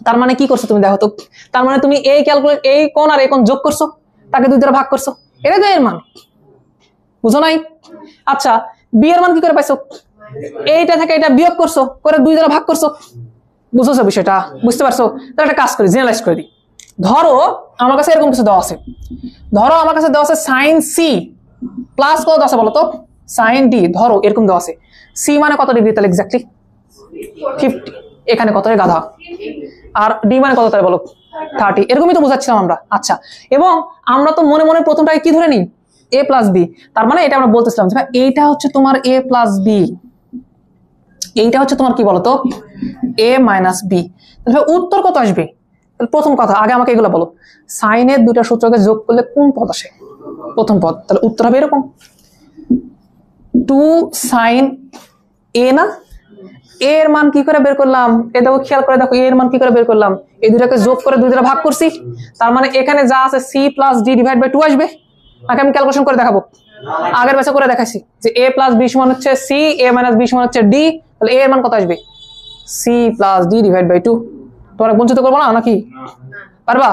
তার মানে কি করছো তুমি দেখো তো, তার মানে তুমি এই ক্যালকুলেট এই কোণ আর এই কোণ যোগ করছো, তাকে দুই দ্বারা ভাগ করছো, এটা তো এর মান। বুঝো নাই? আচ্ছা বি এর মান কি করে পাইছো? এইটা থেকে এটা বিয়োগ করছো, করে 2 দ্বারা ভাগ করছো। বুঝছো বিষয়টা? বুঝতে পারছো? তাহলে একটা কাজ করি, জেনারেলাইজ করে দিই। ধরো আমার কাছে এরকম কিছু দেওয়া আছে, ধরো আমার কাছে দেওয়া আছে সাইন সি প্লাস কত দেওয়া আছে বলো তো? Sine D. ধরো এরকম দেওয়া আছে, সি মানে কত ডিগ্রি তাহলে এক্স্যাক্টলি 50, এখানে কত গাধা, আর ডি মানে কত তাহলে বলো 30, এরকমই তো বোঝাচ্ছিলাম আমরা। আচ্ছা, এবং আমরা তো মনে মনে প্রথমটাকে কি ধরে নিই? এ প্লাস বি। তার মানে এটা আমরা বলতেছিলাম যে এইটা হচ্ছে তোমার এ প্লাস বি, এইটা হচ্ছে তোমার কি বলতো এ মাইনাস বি। তাহলে উত্তর কত আসবে? প্রথম কথা আগে আমাকে এগুলো বলো, সাইনের দুইটা সূত্রকে যোগ করলে কোন পদ আসে? প্রথম পদ। তাহলে উত্তর হবে এরকম 2 সাইন এ না? এর মান কি করে বের করলাম? এ দেখো, খেয়াল করে দেখো এর মান কি করে বের করলাম। এই দুটাকে যোগ করে 2 দ্বারা ভাগ করছি, তার মানে এখানে যা আছে C plus D divide by 2 আসবে। আগে আমি ক্যালকুলেশন করে দেখাবো, আগের ব্যাচে করে দেখাইছি যে এ প্লাস বি সমান হচ্ছে সি, এ মাইনাস বি সমান হচ্ছে ডি। তাহলে এ এর মান কত আসবে? C plus D divide by 2। তোমরা বঞ্চিত করবো না নাকি? পারবা?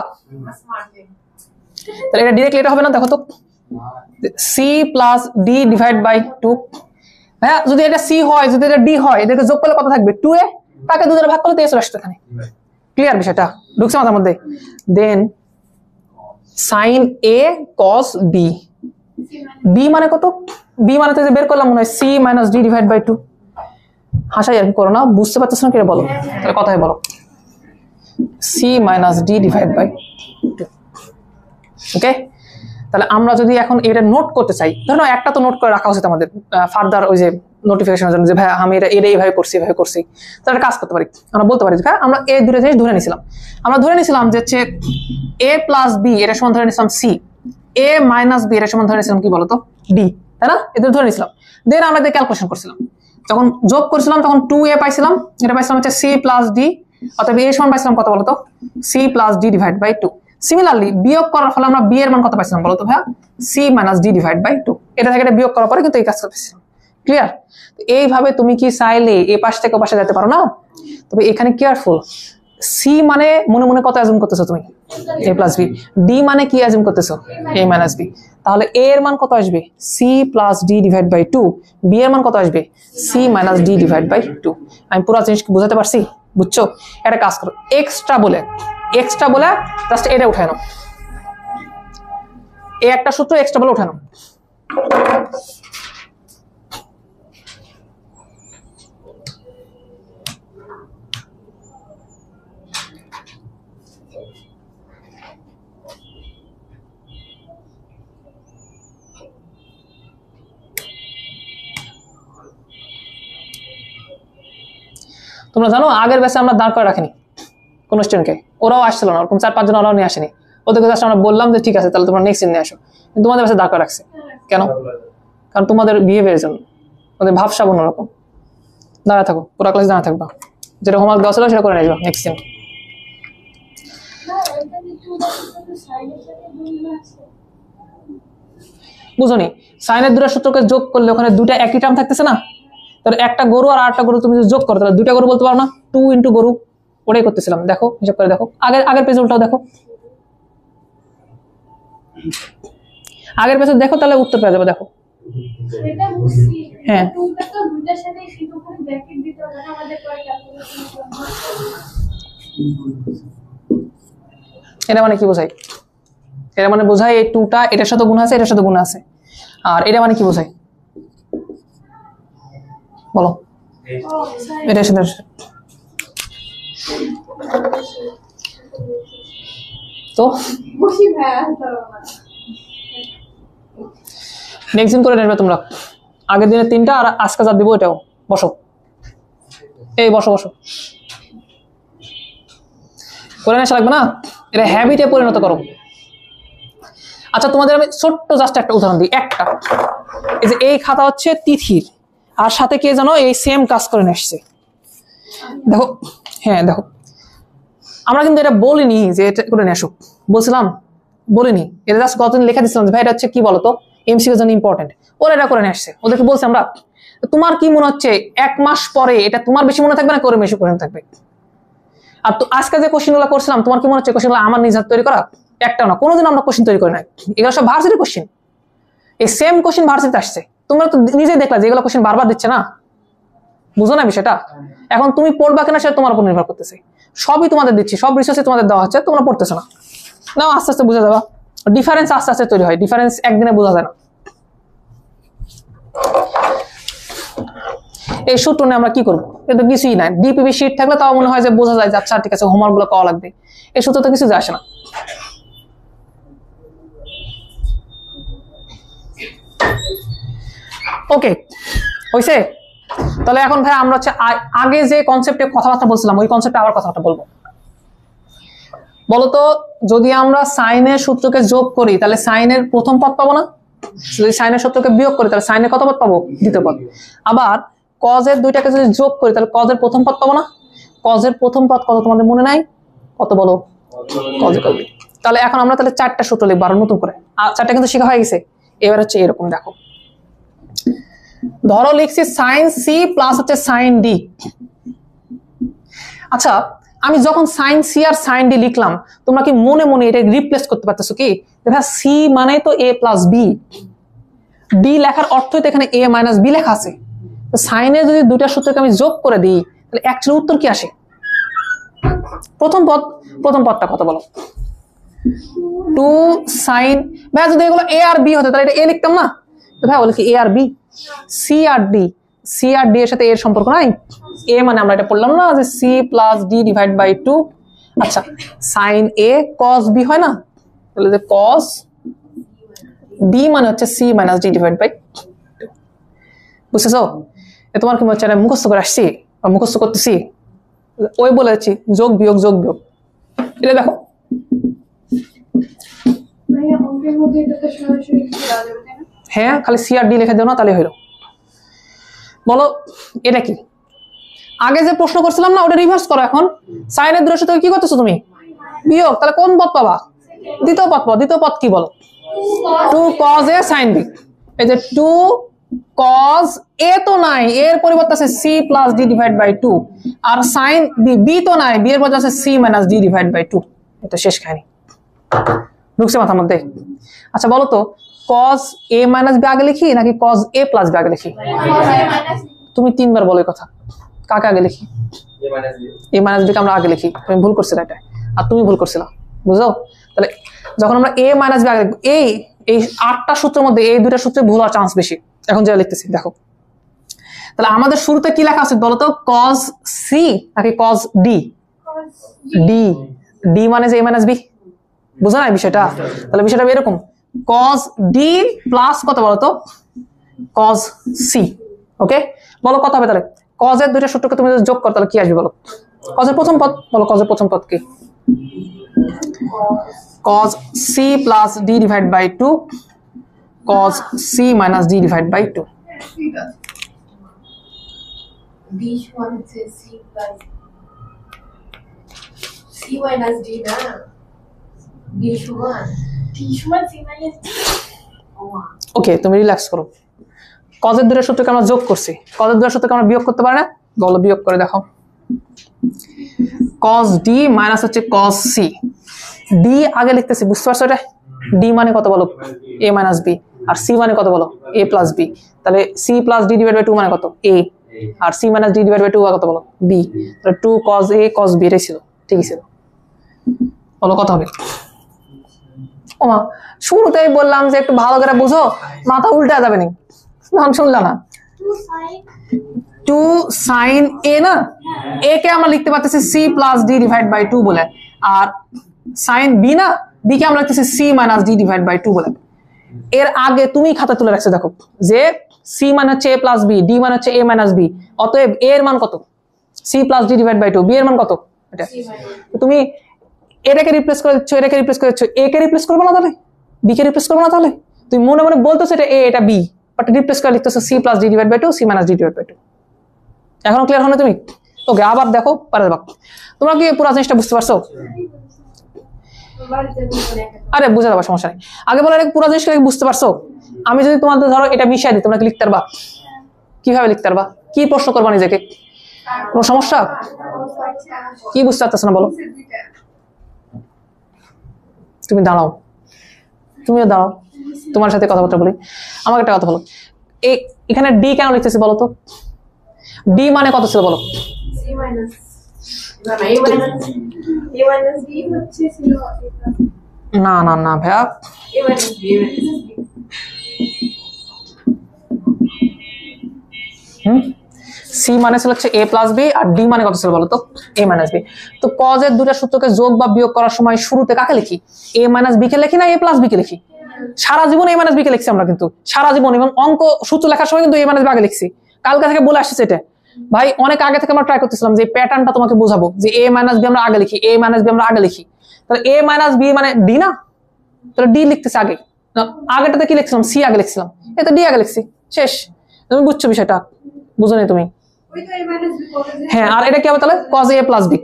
তাহলে এটা ডিরেক্টলি এটা হবে না, দেখো তো C plus D divide by 2। হ্যাঁ, যদি এটা সি হয়, যদি এটা ডি হয়, এটাকে যোগ করলে কত থাকবে? 2a, তাকে 2 দ্বারা ভাগ করলে 23 আসবে এখানে। ক্লিয়ার বিষয়টা? ঢুকছে মাথার মধ্যে? দেন সাইন এ কস বি, বি মানে কত? বি মানে তো যে বের করলাম মনে হয় C minus D divide by 2। হাসাই আর কি করো না, বুঝতে পারতেছ না কি বলো? তাহলে কথাই বলো, C minus D divide by 2। Okay, তাহলে আমরা যদি এখন এটা নোট করতে চাই, ধরো একটা তো নোট করে রাখা উচিত আমাদের ফার্দার ওই যে নোটিফিকেশনের জন্য, যে ভাই আমি এটা এইভাবে করছি, এইভাবে করছি। তাহলে কাজ করতে পারি, আমরা বলতে পারি যে ভাই আমরা এই দুটো জিনিস ধরে নিয়েছিলাম। আমরা ধরে নিয়েছিলাম যে হচ্ছে এ প্লাস বি এটা সমান ধরে নিয়েছিলাম সি, এ মাইনাস বি এটা সমান ধরে নিয়েছিলাম কি বলতো ডি, তাই না? এদের ধরে নিয়েছিলাম। দেন আমরা এদের ক্যালকুলেশন করছিলাম, যখন যোগ করছিলাম তখন 2a পাইছিলাম, এটা পাইছিলাম হচ্ছে সি প্লাস ডি, অতএব এ সমান পাইছিলাম কত বলতো? C plus D divide by 2। Similarly বিয়োগ করার ফলে আমরা বি এর মান কত পাইছিলাম বলতো ভাইয়া? C minus D divide by 2। এটা থেকে এটা বিয়োগ করার পরে কিন্তু এই কাজটা পেয়েছিলাম। ক্লিয়ার? এইভাবে তুমি কি চাইলে এ পাশ থেকে ও পাশে যেতে পারো না? তবে এখানে কেয়ারফুল, সি মানে মনে মনে কত অ্যাজুম করতেছো তুমি? এ প্লাস বি। ডি মানে কি অ্যাজুম করতেছো? A minus B. তাহলে এ এর মান কত আসবে? C plus D divide by 2। B এর মান কত আসবে? C minus D divide by 2। আমি পুরো জিনিস বুঝাতে পারছি? বুঝছো? একটা কাজ করো, এক্সট্রা বলে জাস্ট এটা উঠায় নাও, এই একটা সূত্র এক্সট্রা বলে উঠায় নাও। তোমরা জানো আগের ব্যাচে আমরা দাঁড় করে রাখিনি কোন স্টুডেন্টকে, ওরাও আসছিল না, ওরকম 4-5 জন ওরাও নিয়ে আসেনি। ওদেরকে জাস্ট আমরা বললাম যে ঠিক আছে তাহলে তোমরা নেক্সট দিন নিয়ে আসো, কিন্তু তোমাদের ব্যাচে দাঁড় করে রাখছে কেন? কারণ তোমাদের বিহেভিয়ারের জন্য, ওদের ভাবসাব অন্যরকম। দাঁড়ায় থাকো, পুরো ক্লাস দাঁড়ায় থাকবা, যেটা হোমওয়ার্ক দেওয়া ছিল সেটা করে নিয়ে যাবো নেক্সট দিন। বুঝনি? সাইনের দুটো সূত্রকে যোগ করলে ওখানে দুটা একই টার্ম থাকতেছে না? তাহলে একটা গরু আর আরেকটা গরু তুমি যদি যোগ করো তাহলে দুইটা গরু বলতে পারো না? 2 ইন্টু গরু, ওটাই করতেছিলাম। দেখো হিসাব করে দেখো, আগের পেজ উল্টাও দেখো, আগের পেজে দেখো, তাহলে উত্তর পেয়ে যাবে। দেখো হ্যাঁ, এটা মানে কি বোঝায়? এটা মানে বোঝায় এই 2টা এটার সাথে গুণ আছে, এটার সাথে গুণ আছে। আর এটা মানে কি বোঝায় বলো? এটার সাথে তো নেক্সট দিন করে নেবে তোমরা। আগের দিনে 3টা আর আজকে যা দিব এটাও। বসো, এই বসো বসো, করে নেশা লাগবে না, এটা হ্যাবিটে পরিণত করো। আচ্ছা তোমাদের আমি ছোট্ট জাস্ট একটা উদাহরণ দিই। একটা এই যে এই খাতা হচ্ছে তিথির, আর সাথে কে জানো এই সেম কাজ করে নিয়ে আসছে। দেখো, হ্যাঁ দেখো, আমরা কিন্তু এটা বলিনি যে এটা করে নিয়ে আসো, বলছিলাম? বলিনি, এটা জাস্ট গতদিন লেখা দিচ্ছিলাম যে ভাই এটা হচ্ছে কি বলতো এমসিকিউ জন্য ইম্পর্টেন্ট, ওরা এটা করে নিয়ে আসছে। ওদেরকে বলছি আমরা, তোমার কি মনে হচ্ছে 1 মাস পরে এটা তোমার বেশি মনে থাকবে না করে বেশি মনে থাকবে? আর তো আজকে যে কোশ্চেনগুলো করছিলাম তোমার কি মনে হচ্ছে কোশ্চেনগুলো আমার নিজের তৈরি করা? একটাও না, কোনোদিন আমরা কোশ্চেন তৈরি করি না, এগুলো সব ভার্সিটি কোশ্চেন। এই সেম কোশ্চেন ভার্সিটিতে আসছে, তোমরা তো নিজেই দেখলা যেগুলো কোশ্চেন বারবার দিচ্ছে না, বুঝো না বিষয়টা। এখন তুমি পড়বা কিনা সেটা তোমার উপর নির্ভর করতেছে। সবই তোমাদের দিচ্ছি, সব রিসোর্সে তোমাদের দেওয়া হচ্ছে, তোমরা পড়তেছো না। নাও আস্তে আস্তে বুঝে যাবা। ডিফারেন্স আস্তে আস্তে তৈরি হয়, ডিফারেন্স একদিনে বোঝা যায় না। এই সূত্র নিয়ে আমরা কি করবো? এটা কিছুই নাই। ডিপিবি শিট থাকলে তাও মনে হয় যে বোঝা যায় যে আচ্ছা ঠিক আছে হোমওয়ার্ক গুলো করা লাগবে। এই সূত্র তো কিছু যায় আসে না। ওকে হইছে? তাহলে এখন ভাই আমরা হচ্ছে আগে যে কনসেপ্টে কথাবার্তা বলছিলাম ওই কনসেপ্টে আবার কথাবার্তা বলবো। বলতো যদি আমরা সাইনের সূত্রকে যোগ করি তাহলে সাইনের প্রথম পদ পাবো না? যদি সাইনের সূত্রকে বিয়োগ করি তাহলে সাইনের কত পদ পাবো? দ্বিতীয় পদ। আবার কজের দুইটাকে যদি যোগ করি তাহলে কজের প্রথম পদ পাবো না? কজের প্রথম পদ কত তোমাদের মনে নাই? কত বলো? কজে করবে। তাহলে এখন আমরা তাহলে 4টা সূত্র লিখবো আরো নতুন করে। 4টা কিন্তু শেখা হয়ে গেছে। এবার হচ্ছে এরকম দেখো, ধরো লিখছি সাইন সি প্লাস হচ্ছে সাইন ডি। আচ্ছা আমি যখন সাইন সি আর সাইন ডি লিখলাম তোমরা কি মনে মনে এটা রিপ্লেস করতে পারতেছো কি? দেখা সি মানে তো এ প্লাস বি, ডি লেখার অর্থই তো এখানে এ মাইনাস বি লেখা আছে। সাইনের যদি দুইটা সূত্রকে আমি যোগ করে দিই তাহলে অ্যাকচুয়ালি উত্তর কি আসে? প্রথম পদটা কত বলো? 2 সাইন। ভাই যদি এগুলো এ আর বি হতো তাহলে এটা এ লিখতাম না? তো ভাই বলে কি এ আর বি, সি আর ডি, সি আর ডি এর সাথে এর সম্পর্ক নাই। এ মানে আমরা এটা পড়লাম না যে C plus D divide by 2। আচ্ছা সাইন এ কস বি হয় না? তাহলে যে কস বি মানে হচ্ছে C minus D divide by. বুঝতেছো? তোমার কি হচ্ছে মুখস্থ করে আসছি বা মুখস্থ করতেছি? ওই বলেছি যোগ বিয়োগ যোগ বিয়োগ। এটা দেখো হ্যাঁ, খালি সি আর ডি লিখে দেও না তাহলে হইলো। বলো এটা কি? আগে যে প্রশ্ন করছিলাম না ওটা রিভার্স করো। এখন সাইনের দূরের সাথে কি করতেছো তুমি? বিয়োগ। তাহলে কোন পদ পাবা? দ্বিতীয় পদ পাবো। দ্বিতীয় পদ কি বলো? 2 cos a sin b। এই যে 2 cos a তো নাই, এর পরিবর্তে আছে c plus d divide by 2। আর sin b, b তো নাই, b এর পরিবর্তে আছে c minus d divide by 2। এটা শেষ কাহিনী। ঢুকছে মাথার মধ্যে? আচ্ছা বলো তো cos a মাইনাস b আগে লিখি নাকি cos a প্লাস b আগে লিখি? তুমি 3বার বলো এই কথা। কাকে আগে লিখি? a মাইনাস b কে আমরা আগে লিখি। তুমি ভুল করছিলে এটা, আর তুমি ভুল করছিলা। বুঝছো? তাহলে যখন আমরা a মাইনাস b আগে লিখবো, এই 8টা সূত্রের মধ্যে এই দুইটা সূত্রে ভুল হওয়ার চান্স বেশি। এখন যেটা লিখতেছি দেখো, তাহলে আমাদের শুরুতে কি লেখা আছে বলতো? cos c নাকি cos d? d মানে যে a মাইনাস b। বুঝা নাই বিষয়টা? তাহলে বিষয়টা এরকম, cos d প্লাস কত বলতো? cos c। ওকে বলো কত হবে তাহলে? cos এর দুইটা সূত্রকে তুমি যদি যোগ করো তাহলে কি আসবে বলো? cos এর প্রথম পদ বলো, cos এর প্রথম পদ কি? cos c plus d divided by 2 cos c minus d divided by 2। d সমান হচ্ছে c plus c minus d না, d সমান c minus d। ওকে তুমি রিল্যাক্স করো। cos এর দুইটা সূত্রকে আমরা যোগ করছি, cos এর দুইটা সূত্রকে আমরা বিয়োগ করতে পারি না? বলো বিয়োগ করে দেখো। cos d মাইনাস হচ্ছে cos c। d আগে লিখতেছি, বুঝতে পারছো এটা? d মানে কত বলো? a minus b। আর c মানে কত বলো? a plus b। তাহলে c plus d divide by 2 মানে কত? a। আর c minus d divide by 2 কত বলো? b। তাহলে 2 cos a cos b এটাই ছিল, ঠিকই ছিল। বলো কত হবে? ওমা শুরুতেই বললাম যে একটু ভালো করে বুঝো, মাথা উল্টা যাবে না। নাম শুনলা না? 2 sin a না, a কে আমরা লিখতে পারতেছি c plus d divide by 2 বলে। আর sin b না, b কে আমরা লিখতেছি c minus d divide by 2 বলে। এর আগে তুমি খাতা তুলে রাখছো দেখো যে c মানে হচ্ছে a প্লাস b, d মানে হচ্ছে a মাইনাস b। অতএব a এর মান কত? c plus d divide by 2। b এর মান কত? এটা তুমি এটাকে রিপ্লেস করে দিচ্ছ, এটাকে রিপ্লেস করে দিচ্ছ, a কে রিপ্লেস করবে না তাহলে? b কে রিপ্লেস করবে না তাহলে? তুমি মনে মনে বলতেছো এটা a এটা b, বাট রিপ্লেস করে লিখতেছো c plus d divide by 2 c minus d divide by 2। এখনো ক্লিয়ার হলো তুমি? ওকে আবার দেখো পারে যাবা। তোমরা কি পুরো জিনিসটা বুঝতে পারছো? আরে বুঝে যাবা, সমস্যা নেই। আগে বলো পুরো জিনিসটা বুঝতে পারছো? আমি যদি তোমাদের ধরো এটা মিশাই দিই তোমরা কি লিখতে পারবা? কিভাবে লিখতে পারবা? কি প্রশ্ন করবা নিজেকে? কোনো সমস্যা? কি বুঝতে পারতেছ না বলো? তুমি দাঁড়াও, তুমিও দাঁড়াও। তোমার সাথে কথাবার্তা বলি। আমাকে একটা কথা বলো, এখানে ডি কেন লিখতেছি বলো তো? ডি মানে কত ছিল বলো? C minus A minus B হচ্ছে ছিল না না না ভাইয়া, A minus B সি মানে ছিল হচ্ছে এ প্লাস বি, আর ডি মানে কত ছিল বলো তো? এ মাইনাস বি। তো কজের দুটা সূত্রকে যোগ বা বিয়োগ করার সময় শুরুতে কাকে লিখি? এ মাইনাস বি কে লিখি না এ প্লাস বি কে লিখি? সারা জীবন এ মাইনাস বি কে লিখছি আমরা, কিন্তু সারা জীবন, এবং অঙ্ক সূত্র লেখার সময় কিন্তু এ মাইনাস বি আগে লিখছি। কালকে থেকে বলে আসছে এটা ভাই, অনেক আগে থেকে আমরা ট্রাই করতেছিলাম যে প্যাটার্নটা তোমাকে বোঝাবো, যে এ মাইনাস বি আমরা আগে লিখি, এ মাইনাস বি আমরা আগে লিখি। তাহলে এ মাইনাস বি মানে ডি না, তাহলে ডি লিখতেছে আগে। আগেটাতে কি লিখছিলাম? সি আগে লিখছিলাম, এটা ডি আগে লিখছি, শেষ। তুমি বুঝছো বিষয়টা? বুঝো নি তুমি? হ্যাঁ, আর এটা কি হবে তাহলে? cos a plus B.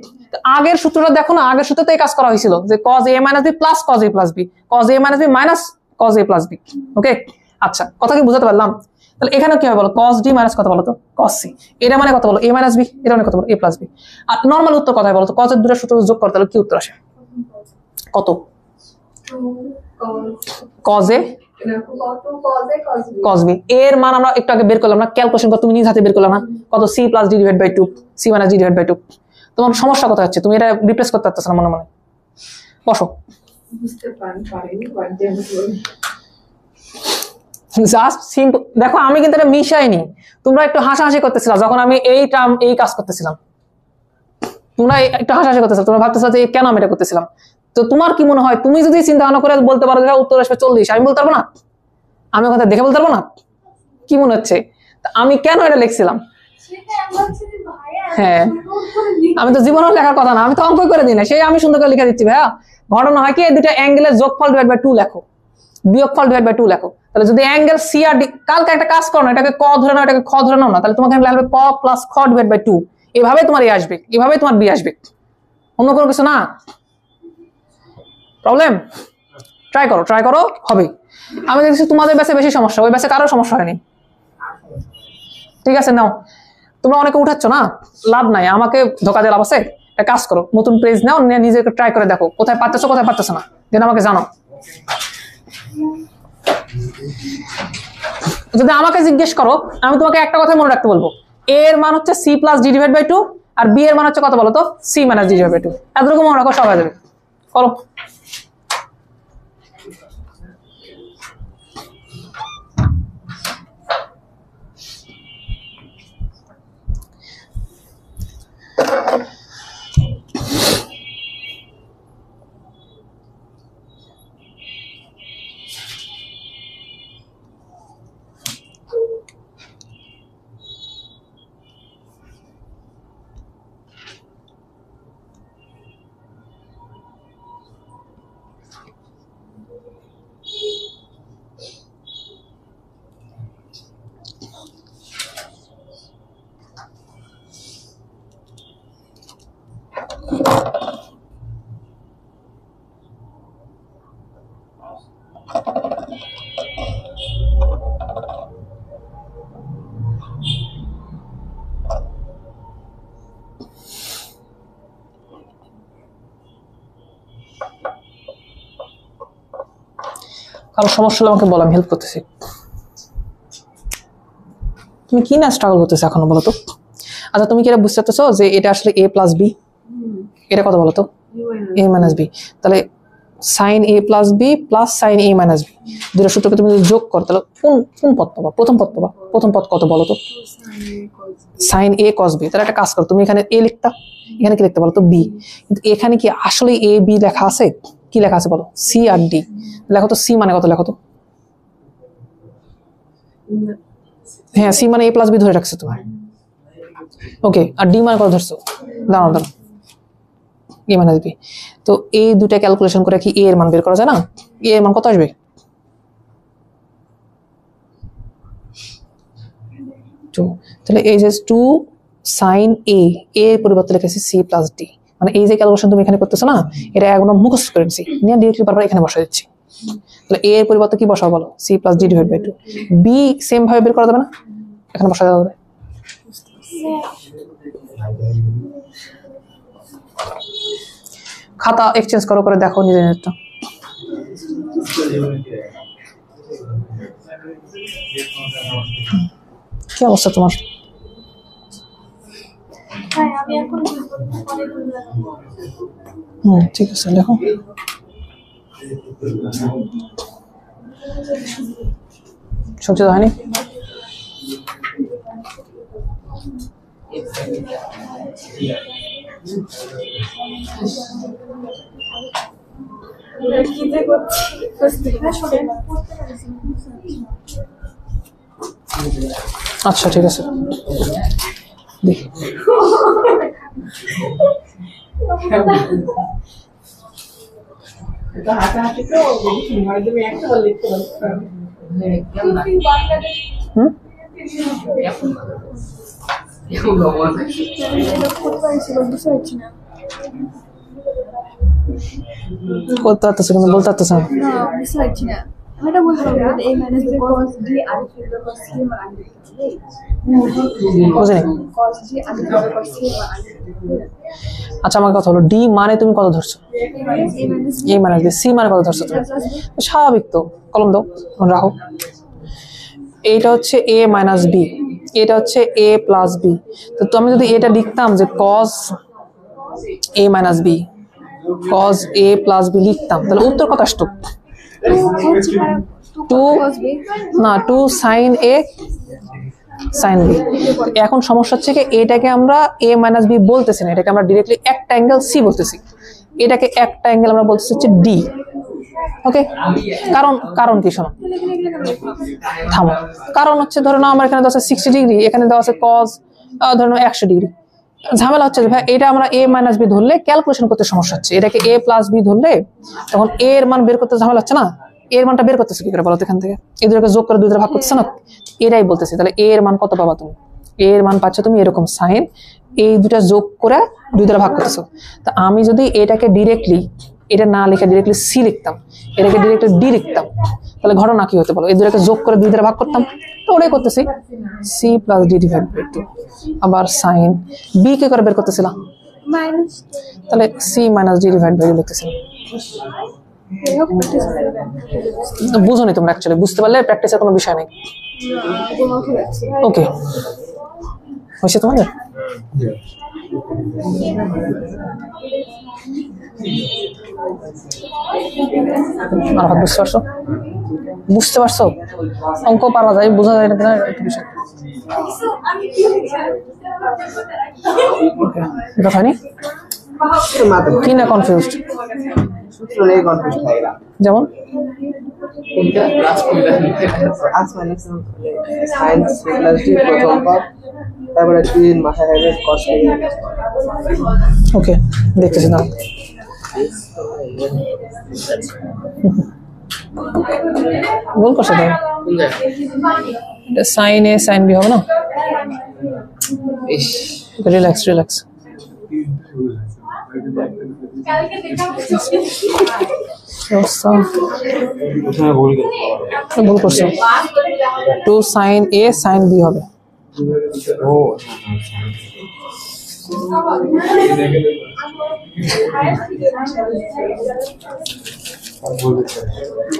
আগের সূত্রটা দেখো না, আগের সূত্রতে এই কাজ করা হয়েছিল যে cos a minus b plus cos a plus b, cos a minus b minus cos a plus b. Okay, আচ্ছা, কথা কি বুঝাতে পারলাম? তাহলে এখানে কি হবে বলো? cos d মাইনাস কত বলো তো? cos c। এটা মানে কত বলো? a minus B. এটা মানে কত বলো? a plus B. আর নরমাল উত্তর কথা বলো তো? cos এর দুটো সূত্র যোগ করতে হলে কি উত্তর আসে? কত? cos a cos b। এর মান আমরা একটু আগে বের করলাম না, ক্যালকুলেশন করে তুমি নিজ হাতে বের করলাম না, কত? c plus d divide by 2, c minus d divide by 2। তোমার সমস্যা কোথায় হচ্ছে? তুমি এটা রিপ্লেস করতে পারতেছ না মনে মনে। বসো, বুঝতে পারিনি জাস্ট সিম্পল। দেখো আমি কিন্তু এটা মিশাইনি, তোমরা একটু হাসাহাসি করতেছিলা যখন আমি এই টার্ম এই কাজ করতেছিলাম, তোমরা একটু হাসাহাসি করতেছিলা, তোমরা ভাবতেছো যে কেন আমি এটা করতেছিলাম। তো তোমার কি মনে হয়, তুমি যদি চিন্তা ভাবনা করে বলতে পারো যে উত্তর আসবে 40, আমি বলতে পারবো না? আমি কথা দেখে বলতে পারবো না? কি মনে হচ্ছে আমি কেন এটা লিখছিলাম? হ্যাঁ, আমি তো জীবনেও লেখার কথা না, আমি তো অঙ্ক করে দিই না, সেই আমি সুন্দর করে লিখে দিচ্ছি ভাইয়া। ঘটনা হয় কি, এই দুটো অ্যাঙ্গেলের যোগফল ডিভাইড বাই 2 লেখো, বিয়োগফল ডিভাইড বাই 2 লেখো। তাহলে যদি অ্যাঙ্গেল সি আর ডি, কালকে একটা কাজ করো না, এটাকে ক ধরে নাও, এটাকে খ ধরে নাও না, তাহলে তোমাকে লাগবে ক প্লাস খ ডিভাইড বাই 2। এভাবে তোমার এ আসবে, এভাবে তোমার বি আসবে, অন্য কোনো কিছু না। প্রবলেম? ট্রাই করো, হবে। আমি দেখছি তোমাদের ব্যাচে বেশি সমস্যা, ওই ব্যাচে কারো সমস্যা হয়নি। ঠিক আছে, নাও। তোমরা অনেকে উঠাচ্ছ না, লাভ নাই, আমাকে ধোকা দিয়ে লাভ আছে? একটা কাজ করো, নতুন পেজ নাও, নিজেকে ট্রাই করে দেখো কোথায় পারতেছো কোথায় পারতেছো না, যেন আমাকে জানো। যদি আমাকে জিজ্ঞেস করো, আমি তোমাকে একটা কথা মনে রাখতে বলবো, এ এর মান হচ্ছে C plus D divide by 2, আর বি এর মান হচ্ছে কত বলো তো? C minus D divide by 2। এতটুকু মনে রাখো, সব হয়ে যাবে। করো। কারো সমস্যা হলে আমাকে বলো, আমি হেল্প করতেছি। তুমি কি না স্ট্রাগল করতেছো এখনো বলো তো? আচ্ছা, তুমি কি এটা বুঝতে পারতেছো যে এটা আসলে এ প্লাস বি? এটা কত বলো তো? এ মাইনাস বি। তাহলে সাইন এ প্লাস বি প্লাস সাইন এ মাইনাস বি, দুটো সূত্রকে তুমি যোগ করো, তাহলে কোন পদ পাবা? প্রথম পদ পাবা। প্রথম পদ কত বলো তো? সাইন এ কস বি। তাহলে একটা কাজ করো, তুমি এখানে এ লিখতা, এখানে কি লিখতে বলো তো? বি। কিন্তু এখানে কি আসলে এ বি লেখা আছে? কি লেখা আছে বলো? সি আর ডি। লেখো তো সি মানে কত, লেখো তো। হ্যাঁ, সি মানে এ প্লাস বি ধরে রাখছো তোমার। ওকে, আর ডি মানে কত ধরছো? দাঁড়াও, এ মাইনাস বি। তো এই দুটা ক্যালকুলেশন করে কি এ এর মান বের করা যায় না? এ এর মান কত আসবে? 2। তাহলে এই যে 2 সাইন এ, এর পরিবর্তে লিখেছি সি প্লাস ডি। মানে এই যে ক্যালকুলেশন তুমি এখানে করতেছো না, এটা একদম মুখস্থ করে দিচ্ছি, নিয়ে ডিরেক্টলি বারবার এখানে বসাই দিচ্ছি। তাহলে এ এর পরিবর্তে কি বসাবো বলো? C plus D divide by 2। B same ভাবে বের করা যাবে না? এখানে বসা যাবে। খাতা এক্সচেঞ্জ করে দেখো নিজের নেটটা। কি অবস্থা তোমার? ঠিক আছে, দেখো সবজি তো হয়নি। আচ্ছা ঠিক আছে, দেখি করতে পারতেছে কিন্তু বলতে পারতেছে না। আচ্ছা আমার কথা হলো ডি মানে তুমি কত ধরছো? এ মাইনাস বি। সি মানে কত ধরছো তুমি? স্বাভাবিক তো, কলম দাও, রাখো। এইটা হচ্ছে এ মাইনাস বি, এটা হচ্ছে এ প্লাস বি। তো আমি যদি এটা লিখতাম যে cos A minus B, cos A plus B লিখতাম, তাহলে উত্তর কত আসতো? 2 সাইন এ সাইন বি। এখন সমস্যা হচ্ছে কি এটাকে আমরা এ মাইনাস বি বলতেছি না, এটাকে আমরা ডিরেক্টলি একটা অ্যাঙ্গেল সি বলতেছি, এটাকে একটা অ্যাঙ্গেল আমরা বলতেছি হচ্ছে ডি। ওকে, কারণ কি শোনো, থামো। কারণ হচ্ছে ধরো না আমার এখানে দেওয়া আছে 60 ডিগ্রি, এখানে দেওয়া আছে কজ ধরো 100 ডিগ্রি। ঝামেলা হচ্ছে ভাই এটা আমরা এ মাইনাস বি ধরলে ক্যালকুলেশন করতে সমস্যা হচ্ছে, এটাকে এ প্লাস বি ধরলে তখন এ এর মান বের করতে ঝামেলা হচ্ছে না। এর মানটা বের করতেছে কি করে বলো এখান থেকে? এদেরকে যোগ করে 2 দ্বারা ভাগ করতেছে না, এটাই বলতেছি। তাহলে এ এর মান কত পাবা তুমি? এ এর মান পাচ্ছ তুমি এরকম সাইন, এই দুটা যোগ করে 2 দ্বারা ভাগ করতেছো। তা আমি যদি এটাকে ডিরেক্টলি এটা না লিখে ডিরেক্টলি সি লিখতাম, এটাকে ডিরেক্টলি ডি লিখতাম, তাহলে ঘটনা কি হতে বলো? এই দুটাকে যোগ করে 2 দ্বারা ভাগ করতাম, তো ওটাই করতেছি C plus D divide by 2। আবার সাইন বি কে করে বের করতেছিলাম, তাহলে C minus D divide by লিখতেছিলাম। বুঝোনি তোমরা, অ্যাকচুয়ালি বুঝতে পারলে প্র্যাকটিসের কোনো বিষয় নেই। ওকে হয়েছে তোমাদের? আর বুঝতে পারছো? বুঝতে পারছো? অঙ্ক পারা যায়, বোঝা যায় না কিনা একটা বিষয়। এটা হয়নি কি না? কনফিউজড যেমন ওকে দেখতেছি না, ভুল করছে তো। সাইন এ সাইন বি হবে না? Relax relax. ভুল করছে, 2 সাইন এ সাইন বি হবে।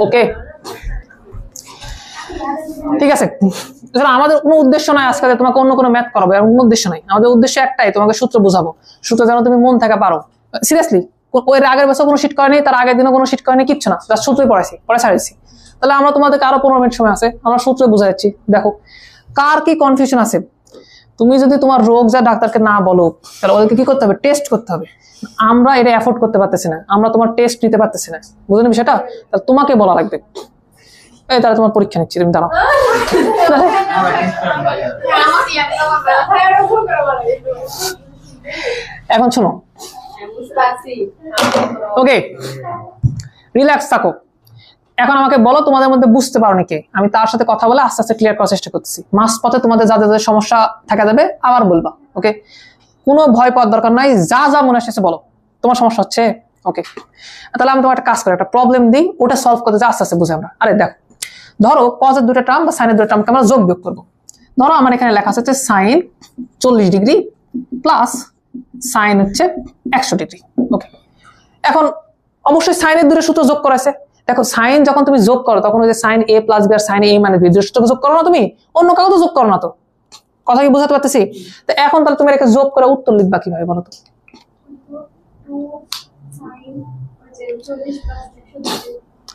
ওকে ঠিক আছে। আমাদের কোনো উদ্দেশ্য নাই আজকে তোমাকে অন্য কোনো ম্যাথ করাবো, এরকম কোনো উদ্দেশ্য নাই। আমাদের উদ্দেশ্য একটাই, তোমাকে সূত্র বোঝাবো, সূত্র যেন তুমি মন থেকে পারো। সিরিয়াসলি ওই আগের বছর কোনো শিট করেনি, তার আগের দিনও কোনো শিট করেনি, কিচ্ছু না, জাস্ট সূত্রই পড়ে ছাড়িয়েছি। তাহলে আমরা তোমাদেরকে আরো 15 মিনিট সময় আছে, আমরা সূত্র বুঝা যাচ্ছি। দেখো কার কি কনফিউশন আছে। তুমি যদি তোমার রোগ যা ডাক্তারকে না বলো, তাহলে ওদেরকে কি করতে হবে? টেস্ট করতে হবে। আমরা এটা এফোর্ড করতে পারতেছি না, আমরা তোমার টেস্ট নিতে পারতেছি না, বুঝলেন বিষয়টা? তাহলে তোমাকে বলা লাগবে, এই তাহলে তোমার পরীক্ষা নিচ্ছি, তুমি দাঁড়াও। এখন শোনো, ওকে রিল্যাক্স থাকো। এখন আমাকে বলো তোমাদের মধ্যে বুঝতে পারো নাকি? আমি তার সাথে কথা বলে আস্তে আস্তে ক্লিয়ার করার চেষ্টা করতেছি। মাস পথে তোমাদের যাদের যাদের সমস্যা থাকা যাবে আবার বলবা, ওকে? কোনো ভয় পাওয়ার দরকার নাই, যা যা মনে আসছে বলো। তোমার সমস্যা হচ্ছে, ওকে? তাহলে আমি তোমার একটা কাজ করি, একটা প্রবলেম দিই, ওটা সলভ করতে যা আস্তে আস্তে বুঝে আমরা। আরে দেখো, ধরো কজের 2টা টার্ম বা সাইনের 2টা টার্মকে আমরা যোগ বিয়োগ করবো। ধরো আমার এখানে লেখা আছে সাইন 40 ডিগ্রি প্লাস সাইন হচ্ছে 100 ডিগ্রি, ওকে? এখন অবশ্যই সাইনের 2টা সূত্র যোগ করেছে, দেখো সাইন যখন তুমি যোগ করো তখন ওই যে সাইন এ প্লাস বি আর সাইন এ মাইনাস বি দুটোকে যোগ করো না, তুমি অন্য কাউকে তো যোগ করো না। তো কথা কি বোঝাতে পারতেছি? তো এখন তাহলে তুমি এটাকে যোগ করে উত্তর লিখবা কিভাবে বলো তো?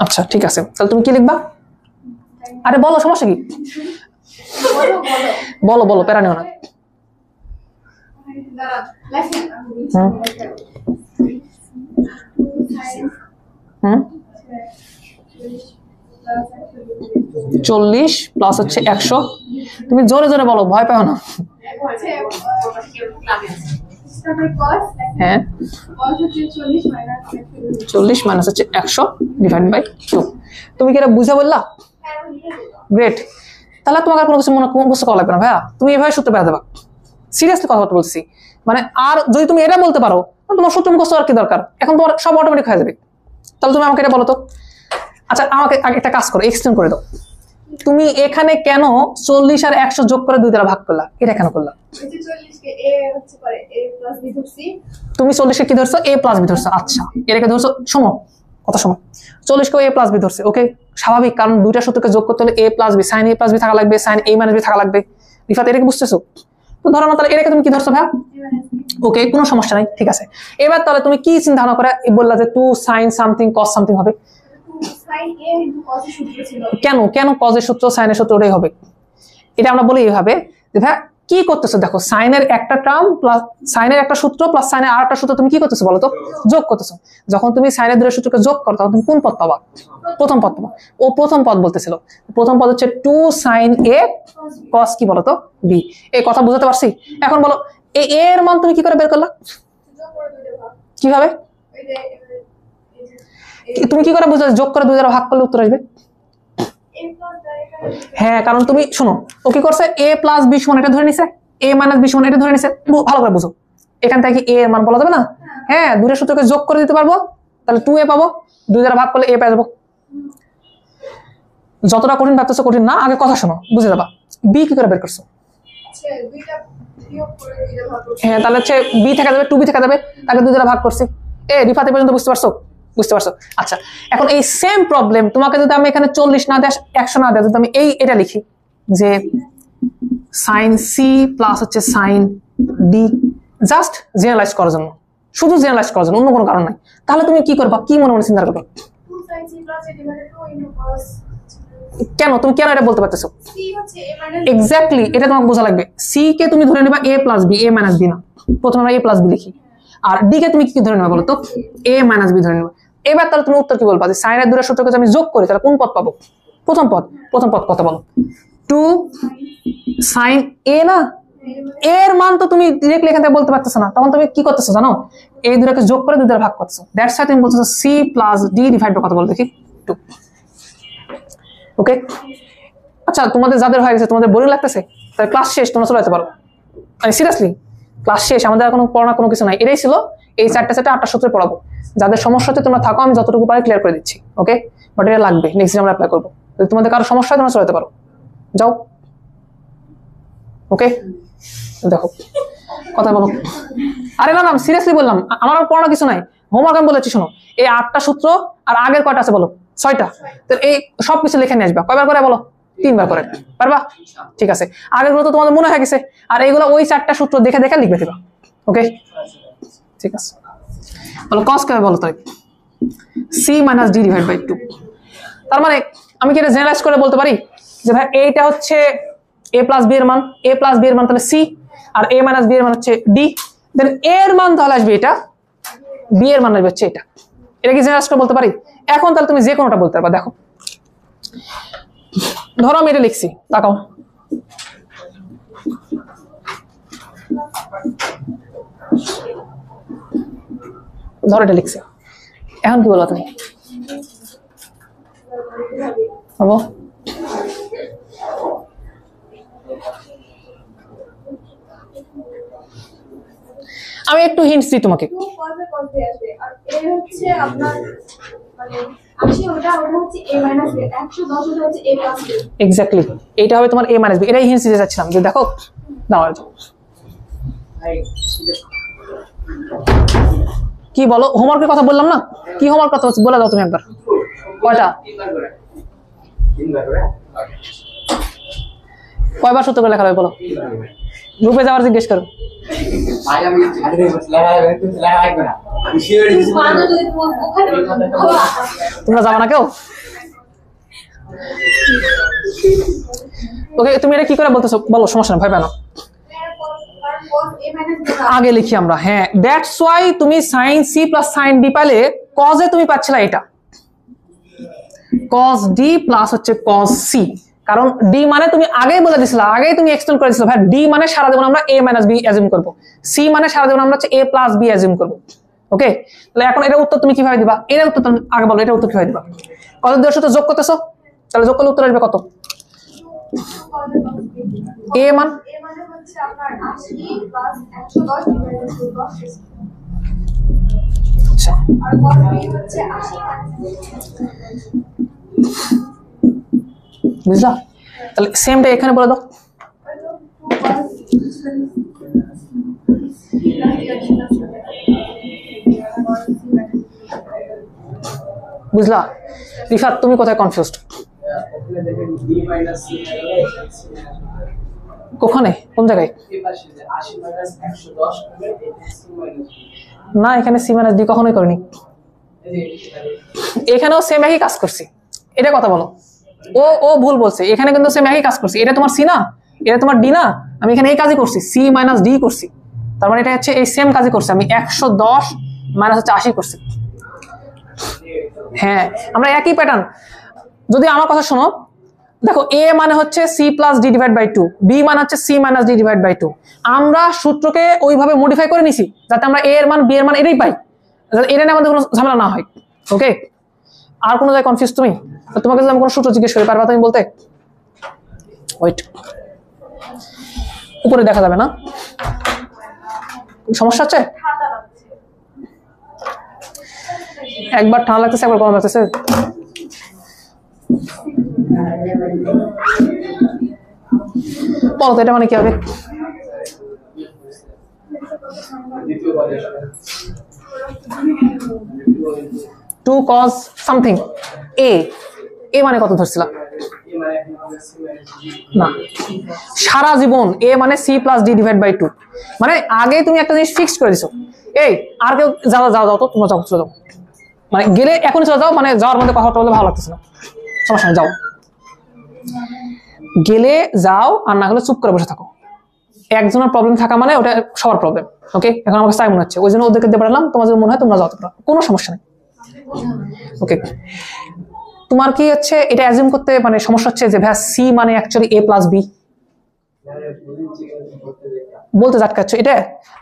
আচ্ছা ঠিক আছে, তাহলে তুমি কি লিখবা? আরে বলো, সমস্যা কি? বলো বলো, প্যারা নিও না। হুম 40 প্লাস হচ্ছে 100। তুমি জোরে জোরে বলো, ভয় পাও না। হ্যাঁ 40 মাইনাস হচ্ছে 100 ডিভাইড বাই 2। তুমি কি এটা বুঝা বললা? গ্রেট। তাহলে তোমাকে আর কোনো কিছু মুখস্থ করা লাগবে না ভাইয়া, তুমি এভাবে সূত্র বেড়া দেবা। সিরিয়াসলি কথা বলছি, মানে আর যদি তুমি এটা বলতে পারো তোমার সূত্র মুখস্থ আর কি দরকার, এখন তোমার সব অটোমেটিক হয়ে যাবে। তাহলে তুমি আমাকে এটা বলো তো। আচ্ছা আমাকে আগে একটা কাজ করো, এক্সটেন্ড করে দাও। তুমি এখানে কেন 40 আর 100 যোগ করে 2 দ্বারা ভাগ করলা? এটা কেন করলা? তুমি 40 কে কি ধরছো? a প্লাস বি ধরছো। আচ্ছা এটাকে ধরছো, শোনো কথা শোনো, 40 কে a প্লাস বি ধরছে। ওকে স্বাভাবিক, কারণ দুইটা সূত্রকে যোগ করতে হলে a plus B, sine a plus B থাকা লাগবে, সাইন a মাইনাস বি থাকা লাগবে। রিফাত এটা কি বুঝতেছো? তো ধরো না, তাহলে এটাকে তুমি কি ধরছো ভাই? ওকে কোনো সমস্যা নাই, ঠিক আছে। এবার তাহলে তুমি কি চিন্তা ভাবনা করে বললা যে 2 সাইন সামথিং কস সামথিং হবে? কেন কেন কজের সূত্র সাইনের সূত্র ওটাই হবে? এটা আমরা বলি এইভাবে যে ভাই কি করতেছো, দেখো সাইনের একটা টার্ম প্লাস সাইনের একটা সূত্র প্লাস সাইনের আর একটা সূত্র তুমি কি করতেছো বলো তো? যোগ করতেছো। যখন তুমি সাইনের দুটো সূত্রকে যোগ করো তখন তুমি কোন পদ পাবা? প্রথম পদ পাবা। ও প্রথম পদ বলতেছিল, প্রথম পদ হচ্ছে 2 সাইন এ কস কি বলো তো বি। এই কথা বুঝাতে পারছি? এখন বলো এই এ এর মান তুমি কি করে বের করলা? কিভাবে? তুমি কি করে বুঝলে যোগ করে 2 দ্বারা ভাগ করলে উত্তর আসবে? হ্যাঁ কারণ তুমি শোনো, ও কি করছে, a প্লাস বি সমান এটা ধরে নিছে, a মাইনাস বি সমান এটা ধরে নিছে। ভালো করে বুঝো, এখান থেকে a এর মান বলা যাবে না? হ্যাঁ দুইটা সূত্রকে যোগ করে দিতে পারবো, তাহলে 2a পাবো, 2 দ্বারা ভাগ করলে a পেয়ে যাবো। যতটা কঠিন ভাবতেছো কঠিন না, আগে কথা শোনো বুঝে যাবা। b কি করে বের করছো? হ্যাঁ তাহলে হচ্ছে b থেকে যাবে, 2b থেকে যাবে, তাকে 2 দ্বারা ভাগ করছি। রিফাতে পর্যন্ত বুঝতে পারছো? বুঝতে পারছো? আচ্ছা এখন এই সেম প্রবলেম তোমাকে যদি আমি এখানে 40 না দেয় 100 না দেয়, যদি আমি এটা লিখি যে সাইন সি প্লাস হচ্ছে সাইন ডি, জাস্ট জেনারেলাইজ করার জন্য, শুধু জেনারেলাইজ করার জন্য, অন্য কোনো কারণ নাই, তাহলে তুমি কি করবা? কি মনে মনে চিন্তা করবা? কেন তুমি কেন এটা বলতে পারতেছো? এক্স্যাক্টলি এটা তোমাকে বোঝা লাগবে। সি কে তুমি ধরে নিবা a plus B, a minus B না, প্রথমে আমরা a প্লাস বি লিখি। আর ডি কে তুমি কি ধরে নেবা বলো তো? a মাইনাস বি ধরে নেবা। এবার তাহলে তুমি উত্তর কি বলবা? যে সাইনের দুটো সূত্রকে আমি যোগ করি তাহলে কোন পদ পাবো? প্রথম পদ। প্রথম পদ কত বলো? 2 সাইন এ না, এর মান তো তুমি ডিরেক্টলি এখান থেকে বলতে পারতেছো না, তখন তুমি কি করতেছো জানো? এই দুটোকে যোগ করে 2 দ্বারা ভাগ করতেছো। দ্যাটস হোয়াই তুমি বলতেছো C plus D divide by কত বল দেখি? 2। ওকে আচ্ছা তোমাদের যাদের হয়ে গেছে, তোমাদের বোরিং লাগতেছে, তাহলে ক্লাস শেষ, তোমরা চলে যেতে পারো। মানে সিরিয়াসলি ক্লাস শেষ, আমাদের আর কোনো পড়ানো কোনো কিছু নাই। এটাই ছিল, এই 4টা সেটে 8টা সূত্রে পড়াবো। যাদের সমস্যা হচ্ছে তোমরা থাকো, আমি যতটুকু পারি ক্লিয়ার করে দিচ্ছি। ওকে বাট এটা লাগবে, নেক্সট আমরা অ্যাপ্লাই করবো। যদি তোমাদের কারো সমস্যা হয় তোমরা চলে যেতে পারো, যাও। ওকে দেখো কথা বলো। আরে না না সিরিয়াসলি বললাম, আমার আর পড়ানো কিছু নাই, হোমওয়ার্ক আমি বলেছি। শোনো এই 8টা সূত্র আর আগের কয়টা আছে বলো? 6টা। তো এই সব কিছু লিখে নিয়ে আসবা। কয়বার করে বলো? 3 বার করে। পারবা? ঠিক আছে, আগেরগুলো তো তোমাদের মনে হয়ে গেছে, আর এইগুলো ওই 4টা সূত্র দেখে দেখে লিখবে দিবা। ওকে ঠিক আছে, বলো কস কেমন বলো? তাই C minus D divide by 2। তার মানে আমি কি এটা জেনারেলাইজ করে বলতে পারি যে ভাই এইটা হচ্ছে a প্লাস বি এর মান, a প্লাস বি এর মান তাহলে সি, আর a মাইনাস বি এর মান হচ্ছে ডি, দেন a এর মান তাহলে আসবে এটা, b এর মান আসবে হচ্ছে এটা। এটা কি জেনারেলাইজ করে বলতে পারি? এখন তাহলে তুমি যে কোনোটা বলতে পারবা। দেখো ধরো আমি এটা লিখছি, তাকাও, ধরো এটা লিখছি, এখন কি বলো তুমি? হবো আমি একটু হিন্টস দিই তোমাকে। এক্স্যাক্টলি এটা হবে তোমার a মাইনাস বি, এটাই হিন্টস দিতে চাচ্ছিলাম। যে দেখো দাও কি বলো, হোমওয়ার্কের কথা বললাম না? কি হোমওয়ার্ক কথা বলে দাও তুমি একবার। কয়টা? কয়বার সূত্র করে লেখা হবে বলো? গ্রুপে যাওয়ার জিজ্ঞেস করো। তোমরা যাবা না কেউ? ওকে, তুমি এটা কি করে বলতেছো বলো, সমস্যা না, ভয় পায় না। আগে লিখি আমরা, হ্যাঁ দ্যাটস ওয়াই তুমি sin c plus sin d পাইলে cos এ তুমি পাচ্ছিলা এটা cos d প্লাস হচ্ছে cos c, কারণ d মানে তুমি আগেই বলে দিছিলা, আগেই তুমি এক্সটেন্ড করে দিছিলা ভাই, d মানে সারা জীবন আমরা a মাইনাস b অ্যাজিউম করব, c মানে সারা জীবন আমরা হচ্ছে a প্লাস b অ্যাজিউম করব। ওকে, তাহলে এখন এটা উত্তর তুমি কিভাবে দিবা? এর উত্তর তুমি আগে বলো, এটা উত্তর কিভাবে দিবা? কত দিয়ে সাথে যোগ করতেছো, তাহলে যোগ করলে উত্তর আসবে কত? a মান হচ্ছে আপনার 80 প্লাস 110 ডিভাইডেড বাই 10। আচ্ছা, আর cos b হচ্ছে 80। বুঝলা? তাহলে সেমটা এখানে বলে দাও। বুঝলা? রিফাত তুমি কোথায় কনফিউজড? কোখানে, কোন জায়গায়? না, এখানে সি মাইনাস ডি কখনোই করিনি, এখানেও সেম একই কাজ করছি। এটা কথা বলো, ও ও ভুল বলছে, এখানে কিন্তু সেম একই কাজ করছি। এটা তোমার সি না, এটা তোমার ডি না, আমি এখানে এই কাজই করছি, সি মাইনাস ডি করছি, তার মানে এটা হচ্ছে এই সেম কাজই করছি আমি, 110 মাইনাস হচ্ছে 80 করছি। হ্যাঁ, আমরা একই প্যাটার্ন। যদি আমার কথা শোনো, দেখো a মানে হচ্ছে c plus d divide by 2, b মানে হচ্ছে c minus d divide by 2। আমরা সূত্রকে ওইভাবে মডিফাই করে নিছি যাতে আমরা a এর মান b এর মান এটাই পাই, যাতে এটা নিয়ে আমাদের কোনো ঝামেলা না হয়। ওকে, আর কোনো জায়গায় কনফিউজ তুমি? তোমাকে যদি আমি কোনো সূত্র জিজ্ঞেস করি, পারবা তুমি বলতে? ওয়েট, উপরে দেখা যাবে না, সমস্যা হচ্ছে? একবার ঠান্ডা লাগতেছে, একবার গরম লাগতেছে। বলো তো এটা মানে কি হবে? Two cos something a, a মানে কত ধরছিলাম? না, সারা জীবন a মানে c plus d divide by 2, মানে আগে তুমি একটা জিনিস ফিক্সড করে দিছো। এই আর কেউ যাও যাও যাও তো, তোমরা যাও, চলে যাও, মানে গেলে এখনই চলে যাও, মানে যাওয়ার মধ্যে কথা বলতে ভালো লাগতেছে না, সমস্যা নেই যাও, গেলে যাও, আর না হলে চুপ করে বসে থাকো। একজনের প্রবলেম থাকা মানে ওটা সবার প্রবলেম। ওকে, এখন আমাকে তাই মনে হচ্ছে, ওই জন্য ওদেরকে দিয়ে পারলাম, তোমার যদি মনে হয় তোমরা যাও, কোনো সমস্যা নেই। ওকে, তোমার কি হচ্ছে এটা অ্যাজিউম করতে মানে সমস্যা হচ্ছে যে ভাই সি মানে অ্যাকচুয়ালি a প্লাস বি বলতে জাটকাচ্ছ, এটা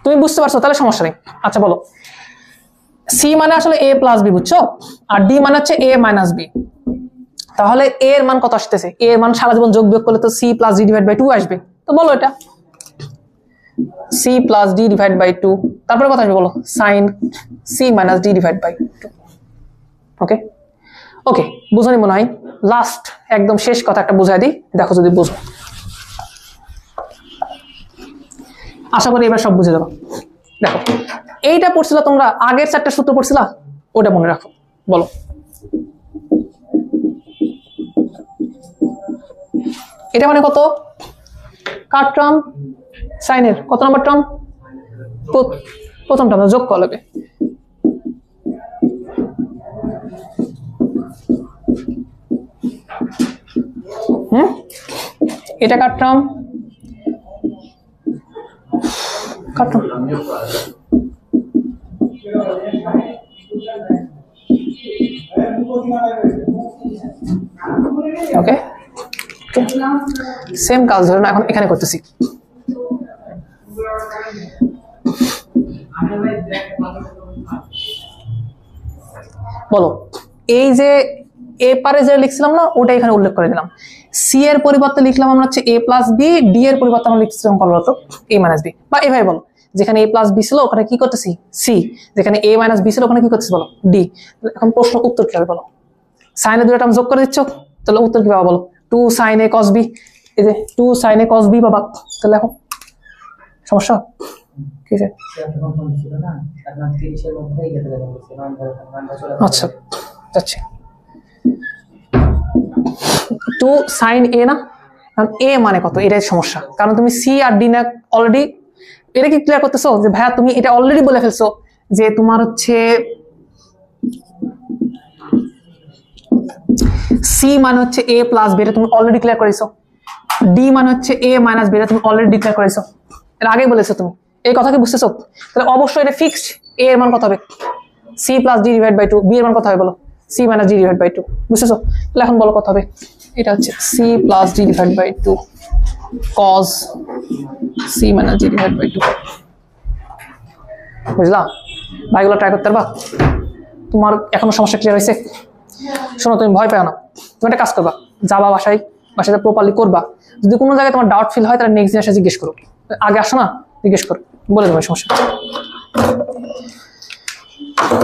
তুমি বুঝতে পারছো, তাহলে সমস্যা নেই। আচ্ছা বলো, সি মানে আসলে a প্লাস বি, বুঝছো, আর ডি মানে হচ্ছে a মাইনাস বি, তাহলে a এর মান কত আসতেছে? a এর মান সারা জীবন যোগ বিয়োগ করলে তো c plus d divide by 2 আসবে, তো বলো এটা c plus d divide by 2, তারপরে কথা আসবে বলো sin c minus d divide by 2। Okay okay, বুঝনি মনে হয়? লাস্ট একদম শেষ কথা একটা বুঝাই দিই, দেখো যদি বুঝো, আশা করি এবার সব বুঝে যাবো। দেখো এইটা পড়ছিলা তোমরা, আগের চারটা সূত্র পড়ছিলা, ওটা মনে রাখো। বলো এটা মানে কত? কার টার্ম? সাইনের কত নম্বর টার্ম? প্রথম টার্ম, যোগ করা লাগবে। এটা কার টার্ম? কার টার্ম? ওকে, সেম কাজ ধরুন এখন এখানে করতেছি। বলো, এই যে এ পারে যে লিখছিলাম না, ওটা এখানে উল্লেখ করে দিলাম। সি এর পরিবর্তে লিখলাম আমরা হচ্ছে a প্লাস বি, ডি এর পরিবর্তে আমরা লিখছিলাম কত? a মাইনাস বি, বা এভাবে বলো, যেখানে a প্লাস বি ছিল ওখানে কি করতেছি? সি, যেখানে a মাইনাস বি ছিল ওখানে কি করতেছি বলো? ডি। এখন প্রশ্ন উত্তর কি হবে বলো? সাইনে দুটো টার্ম যোগ করে দিচ্ছ, তাহলে উত্তর কি পাবা বলো? 2 sin a cos b, এই যে 2 sin a cos b পাবা, তাহলে এখন সমস্যা কি আছে? আচ্ছা যাচ্ছে। 2 sin a না, কারণ a মানে কত, এটাই সমস্যা। কারণ তুমি c আর d না অলরেডি, এটা কি ক্লিয়ার করতেছো যে ভাইয়া তুমি এটা অলরেডি বলে ফেলছো যে তোমার হচ্ছে c মানে হচ্ছে a প্লাস b, এটা তুমি অলরেডি ক্লিয়ার করেছো। d মানে হচ্ছে a মাইনাস b, এটা তুমি অলরেডি ডিক্লেয়ার করেছো, এর আগে বলেছো তুমি। এই কথা কি বুঝতেছো? তাহলে অবশ্যই এটা ফিক্সড, a এর মান কত হবে, c plus d divide by 2, b এর মান কত হবে বলো, c minus d divide by 2, বুঝতেছো? তাহলে এখন বলো কত হবে, এটা হচ্ছে c plus d divide by 2 cos c minus d divide by 2, বুঝলা? ভাইগুলো ট্রাই করতে পারবা? তোমার এখনো সমস্যা ক্লিয়ার হয়েছে? শোনো, তুমি ভয় পেও না, তুমি একটা কাজ করবা, যাবা বাসায় প্রপারলি করবা। যদি কোনো জায়গায় তোমার ডাউট ফিল হয় তাহলে নেক্সট দিন এসে জিজ্ঞেস করো, আগে আসো না, জিজ্ঞেস করো, বলে দেবো সমস্যা।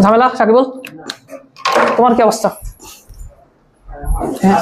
ঝামেলা সাকিবুল, তোমার কি অবস্থা? হ্যাঁ